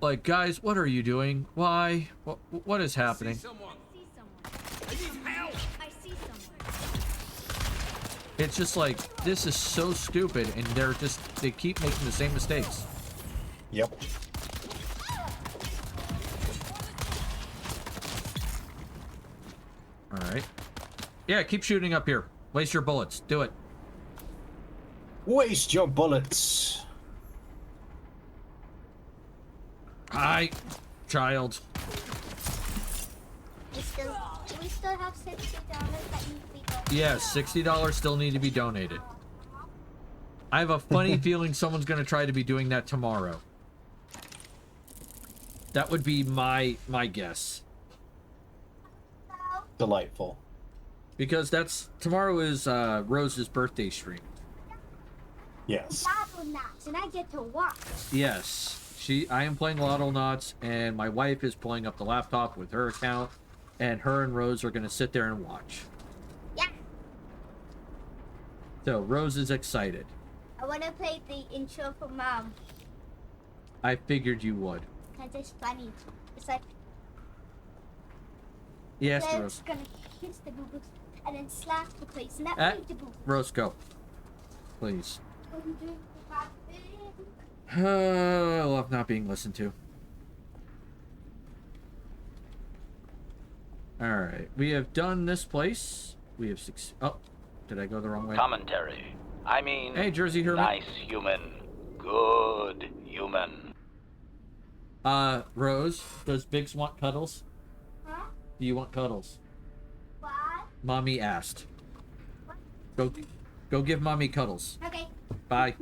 Like, guys, what are you doing? Why? What is happening? I see someone. I see someone. It's just like, this is so stupid, and they keep making the same mistakes. Yep. Alright. Yeah, keep shooting up here. Waste your bullets. Do it. Waste your bullets. Hi, child. Do we still have $60 that need to be done? Yes, $60 still need to be donated. I have a funny feeling someone's going to try to be doing that tomorrow. That would be my guess. Delightful. Because tomorrow is Rose's birthday stream. Yes. Lotto knots, and I get to watch. Yes. I am playing Lotto Knots, and my wife is pulling up the laptop with her account, and her and Rose are going to sit there and watch. Yeah. So, Rose is excited. I want to play the intro for Mom. I figured you would. Because it's funny. It's like, Yes, Claire's Rose. gonna kiss the boo-boos and then slap the place, and that Ah. made the boo. Rose, go. Please. I love not being listened to. Alright, we have done this place. We have Oh, did I go the wrong way? Commentary. I mean, Hey, Jersey Hermit. nice human. Good human. Rose, does Biggs want cuddles? Huh? Do you want cuddles? What? Mommy asked. Go give Mommy cuddles. Okay. Bye.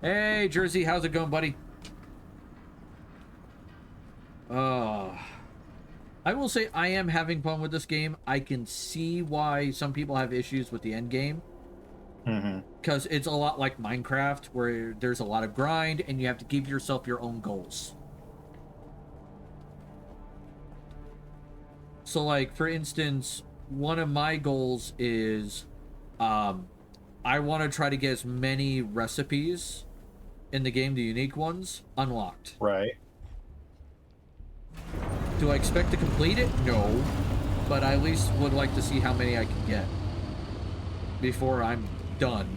Hey, Jersey, how's it going, buddy? Oh, I will say I am having fun with this game. I can see why some people have issues with the end game. Because it's a lot like Minecraft, where there's a lot of grind, and you have to give yourself your own goals. So, like, for instance, one of my goals is, I want to try to get as many recipes in the game, the unique ones, unlocked. Right. Do I expect to complete it? No. But I at least would like to see how many I can get before I'm done.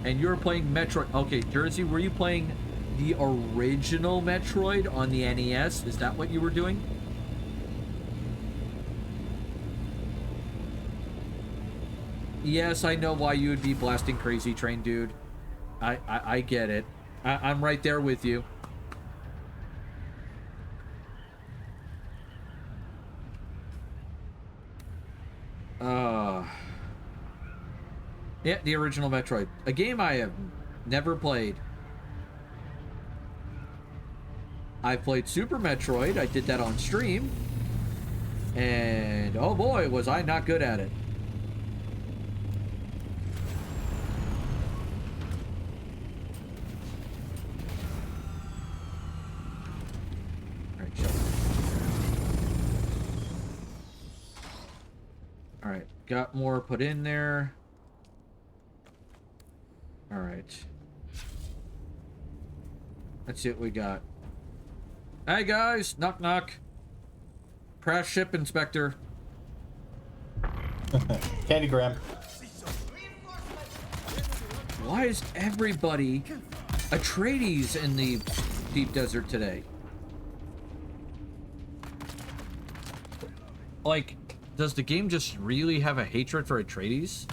And you're playing Metroid. Okay, Jersey, were you playing the original Metroid on the NES? Is that what you were doing? Yes, I know why you would be blasting Crazy Train, dude. I get it. I'm right there with you. Yeah, the original Metroid. A game I have never played. I played Super Metroid. I did that on stream. And oh boy, was I not good at it. Alright, chill. Alright, got more put in there. Alright. Let's see what we got. Hey guys, knock knock. Crash ship inspector. Candygram. Why is everybody Atreides in the deep desert today? Like, does the game just really have a hatred for Atreides?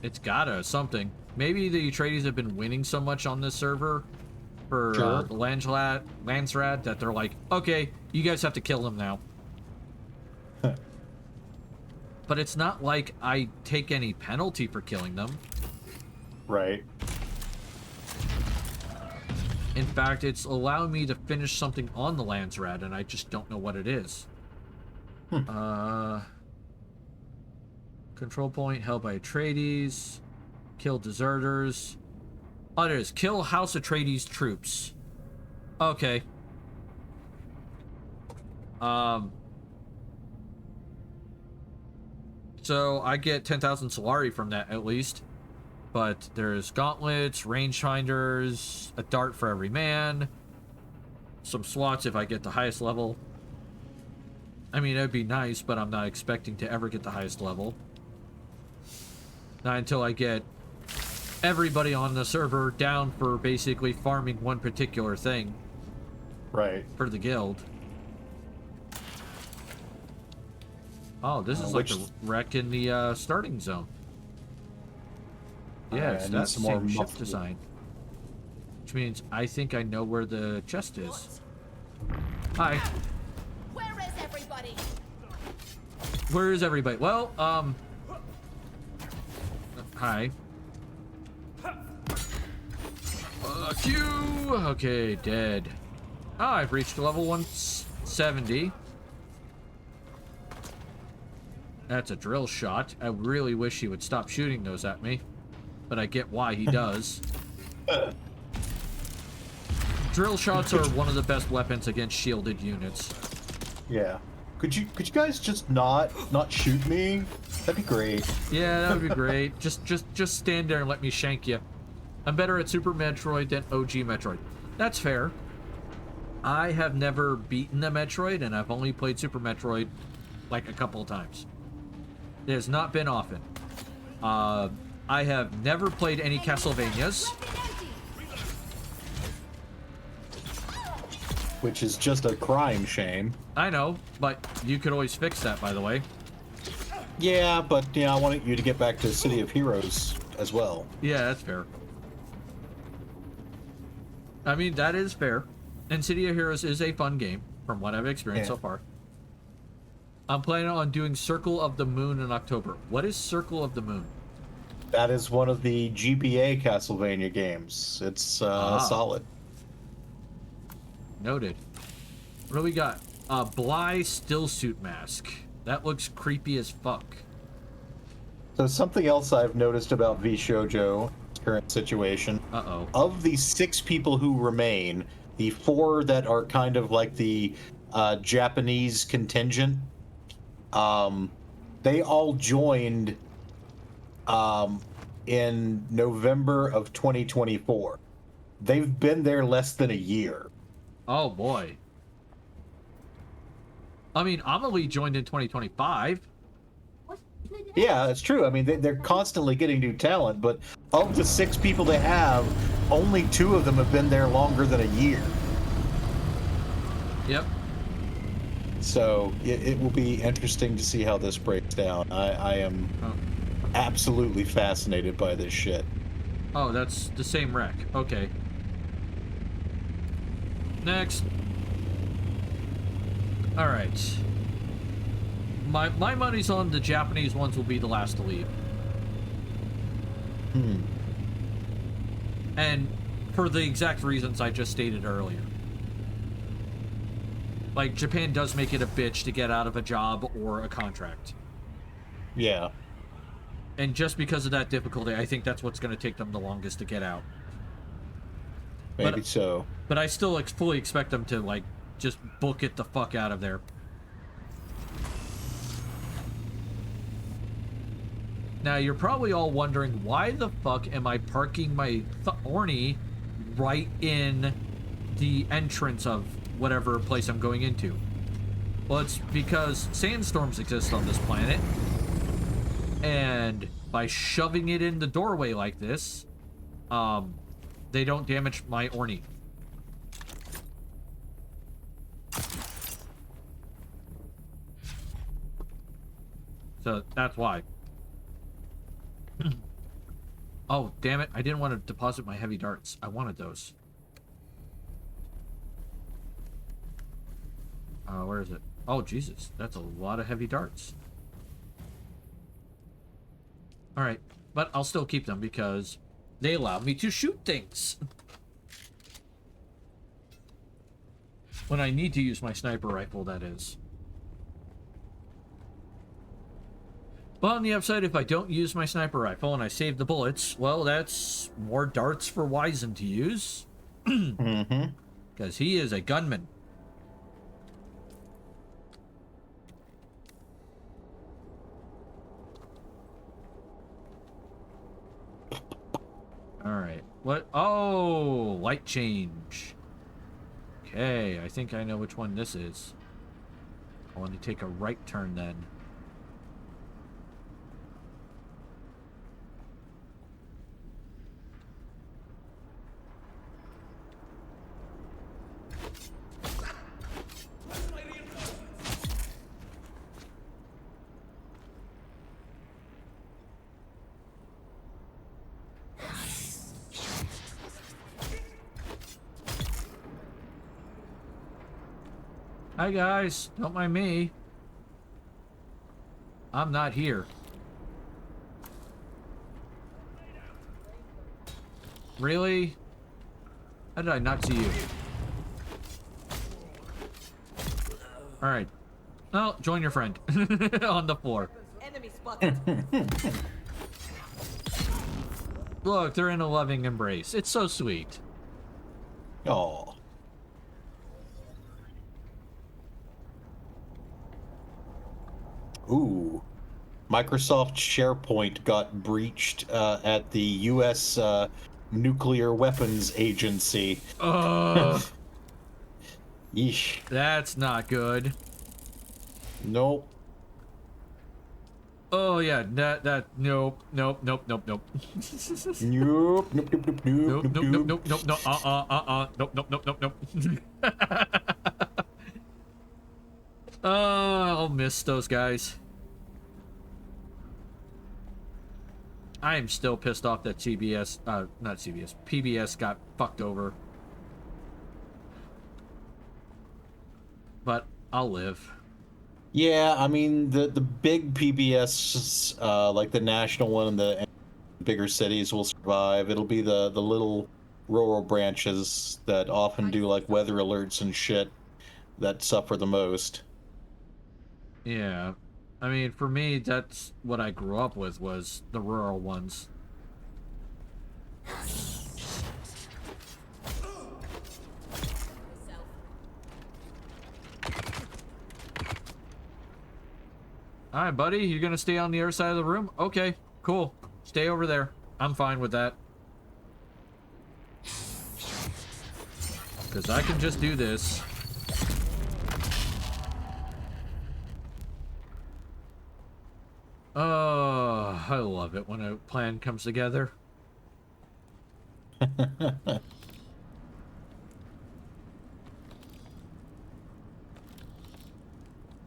It's gotta something. Maybe the Atreides have been winning so much on this server for Sure. the Landsrat that they're like, okay, you guys have to kill them now. But it's not like I take any penalty for killing them. Right. In fact, it's allowing me to finish something on the Landsrat, and I just don't know what it is. Control point held by Atreides. Kill deserters. Oh, it is. Kill House Atreides troops. Okay. So I get 10,000 Solari from that at least. But there's gauntlets, rangefinders, a dart for every man, some slots if I get the highest level. I mean, it'd be nice, but I'm not expecting to ever get the highest level. Not until I get everybody on the server down for basically farming one particular thing. Right. For the guild. Oh, this is like the wreck in the starting zone. Yes, that's the same ship design. Which means I think I know where the chest is. Hi. Where is everybody? Where is everybody? Well, hi. Q! Okay, dead. Oh, I've reached level 170. That's a drill shot. I really wish he would stop shooting those at me. But I get why he does. Drill shots are one of the best weapons against shielded units. Yeah. Could you guys just not shoot me? That'd be great. Yeah, that would be great. Just stand there and let me shank you. I'm better at Super Metroid than OG Metroid. That's fair. I have never beaten a Metroid, and I've only played Super Metroid like a couple of times. It has not been often. I have never played any Castlevanias. Which is just a crying shame. I know, but you could always fix that, by the way. Yeah, but I wanted you to get back to City of Heroes as well. Yeah, that's fair. I mean, that is fair. And City of Heroes is a fun game, from what I've experienced so far. I'm planning on doing Circle of the Moon in October. What is Circle of the Moon? That is one of the GBA Castlevania games. It's solid. Noted. What do we got? Bly stillsuit mask. That looks creepy as fuck. So something else I've noticed about V Shoujo's current situation. Uh-oh. Of the 6 people who remain, the 4 that are kind of like the Japanese contingent, they all joined in November of 2024. They've been there less than a year. Oh, boy. I mean, Amelie joined in 2025. Yeah, that's true. I mean, they're constantly getting new talent, but of the 6 people they have, only 2 of them have been there longer than a year. Yep. So it will be interesting to see how this breaks down. I am absolutely fascinated by this shit. Oh, that's the same wreck. Okay. Next. All right. My money's on the Japanese ones will be the last to leave. And for the exact reasons I just stated earlier. Like, Japan does make it a bitch to get out of a job or a contract. Yeah. And just because of that difficulty, I think that's what's going to take them the longest to get out. Maybe so. But I still fully expect them to, like, just book it the fuck out of there. Now, you're probably all wondering, why the fuck am I parking my Orny right in the entrance of whatever place I'm going into? Well, it's because sandstorms exist on this planet. And by shoving it in the doorway like this, they don't damage my Orny. So that's why. Oh, damn it. I didn't want to deposit my heavy darts. I wanted those. Where is it? Oh, Jesus. That's a lot of heavy darts. Alright. But I'll still keep them because they allow me to shoot things. When I need to use my sniper rifle, that is. But on the upside, if I don't use my sniper rifle and I save the bullets, well, that's more darts for Wizen to use. Because he is a gunman. Alright. What? Oh, light change. Okay, I think I know which one this is. I want to take a right turn then. Hi guys, don't mind me. I'm not here. Really? How did I not see you? Alright. Well, join your friend. On the floor. Enemy spotted. Look, they're in a loving embrace. It's so sweet. Oh. Ooh. Microsoft SharePoint got breached at the U.S. Nuclear Weapons Agency. Yeesh. That's not good. Nope. Oh yeah, nope. Nope, nope, nope, nope, nope, Nope. I'll miss those guys. I am still pissed off that PBS got fucked over. But I'll live. Yeah, I mean the big PBS, like the national one and the bigger cities will survive. It'll be the little rural branches that often do like weather alerts and shit that suffer the most. Yeah. I mean, for me, that's what I grew up with was the rural ones. All right, buddy, you gonna stay on the other side of the room? Okay, cool. Stay over there. I'm fine with that. Because I can just do this. Oh, I love it when a plan comes together.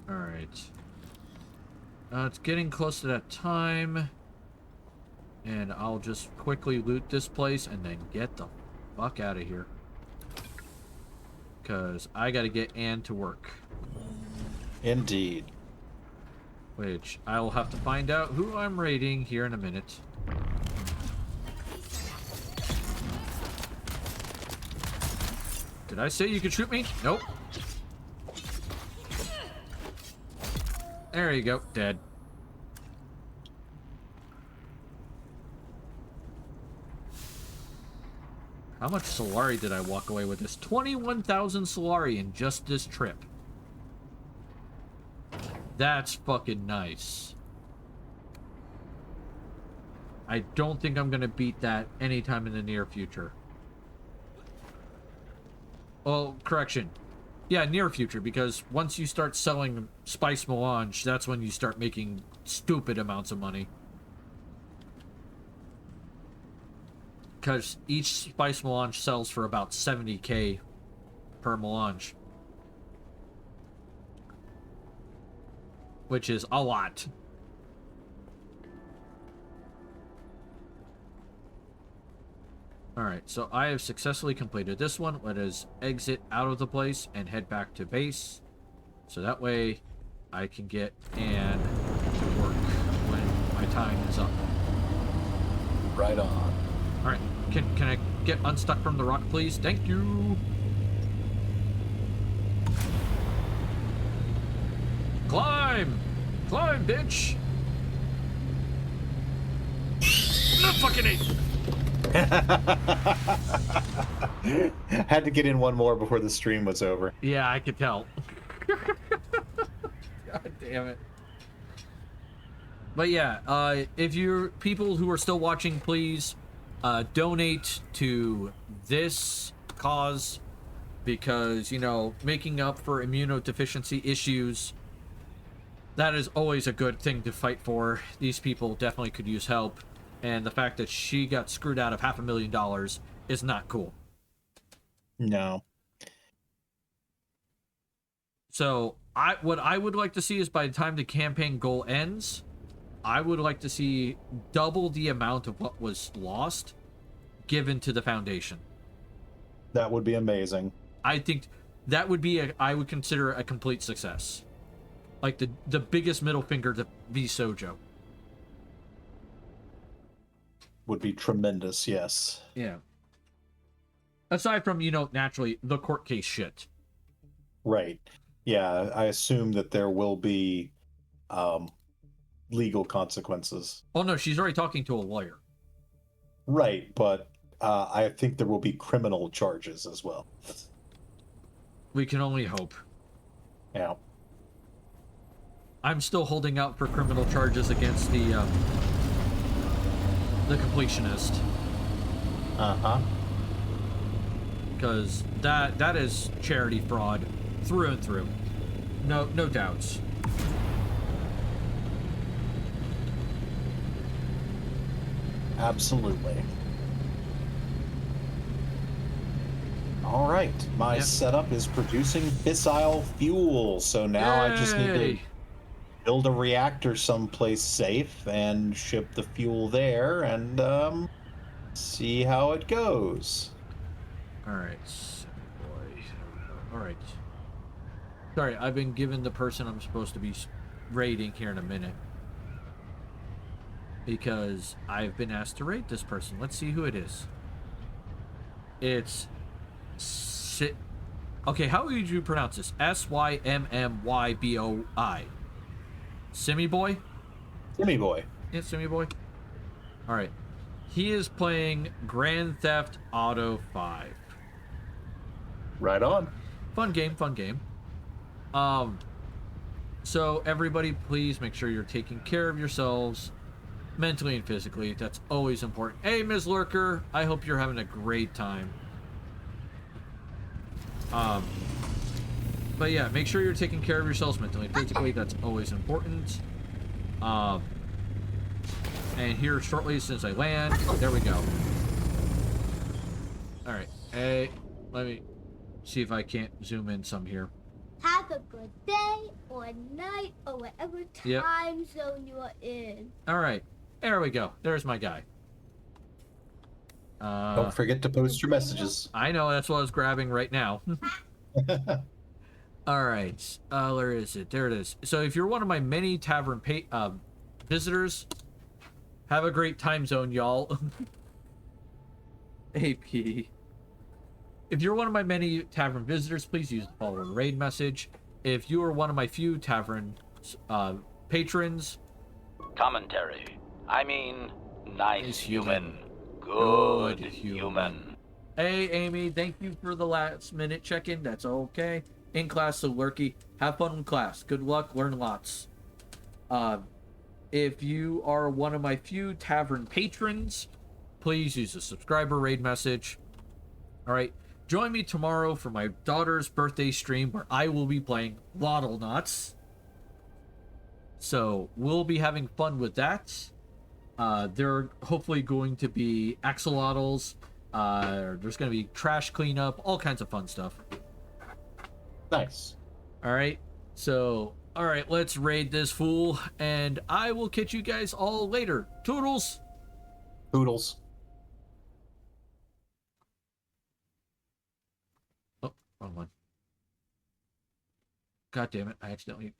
Alright. It's getting close to that time. And I'll just quickly loot this place and then get the fuck out of here. Because I gotta get Anne to work. Indeed. Which I'll have to find out who I'm raiding here in a minute. Did I say you could shoot me? Nope. There you go, dead. How much Solari did I walk away with this? 21,000 Solari in just this trip. That's fucking nice. I don't think I'm gonna beat that anytime in the near future. Well, correction. Yeah, near future, because once you start selling Spice Melange, that's when you start making stupid amounts of money. Because each Spice Melange sells for about 70k per Melange. Which is a lot. Alright, so I have successfully completed this one. Let us exit out of the place and head back to base. So that way I can get Anne to work when my time is up. Right on. Alright, can I get unstuck from the rock, please? Thank you! Climb! Climb, bitch! No fucking eight! Had to get in one more before the stream was over. Yeah, I could tell. God damn it. But yeah, if you're people who are still watching, please donate to this cause because, you know, making up for immunodeficiency issues, that is always a good thing to fight for. These people definitely could use help. And the fact that she got screwed out of $500,000 is not cool. No. So what I would like to see is by the time the campaign goal ends, I would like to see double the amount of what was lost given to the Foundation. That would be amazing. I think that would be I would consider a complete success. Like the biggest middle finger to V Sojo. Would be tremendous, yes. Yeah. Aside from, you know, naturally the court case shit. Right. Yeah, I assume that there will be legal consequences. Oh no, she's already talking to a lawyer. Right, but I think there will be criminal charges as well. We can only hope. Yeah. I'm still holding out for criminal charges against the completionist. Uh-huh. Because that is charity fraud through and through. No doubts. Absolutely. All right, my setup is producing fissile fuel, so now I just need to build a reactor someplace safe and ship the fuel there and see how it goes. All right, boy. All right. Sorry, I've been given the person I'm supposed to be raiding here in a minute. Because I've been asked to raid this person. Let's see who it is. It's... Okay, how would you pronounce this? Symmboi. Simmy Boy? Timmy boy. Yeah, Simmy Boy. Alright. He is playing Grand Theft Auto 5. Right on. Fun game, fun game. So everybody please make sure you're taking care of yourselves mentally and physically. That's always important. Hey, Ms. Lurker, I hope you're having a great time. But yeah, make sure you're taking care of yourselves mentally and physically. That's always important. And here shortly, since I land, there we go. Alright, hey, let me see if I can't zoom in some here. Have a good day or night or whatever time zone you are in. Alright, there we go. There's my guy. Don't forget to post your messages. I know, that's what I was grabbing right now. Alright, where is it? There it is. So if you're one of my many tavern visitors, have a great time zone, y'all. AP. If you're one of my many tavern visitors, please use the following raid message. If you are one of my few tavern patrons... Commentary. I mean, nice human. Good Good human. human. Hey, Amy, thank you for the last minute check-in. That's okay. In class, so lurky. Have fun in class. Good luck. Learn lots. If you are one of my few tavern patrons, please use the subscriber raid message. All right. Join me tomorrow for my daughter's birthday stream where I will be playing Lottle Knots. So we'll be having fun with that. There are hopefully going to be axolotls. There's going to be trash cleanup, all kinds of fun stuff. Nice. All right. So, all right, let's raid this fool, and I will catch you guys all later. Toodles. Poodles. Oh, wrong one. God damn it! I accidentally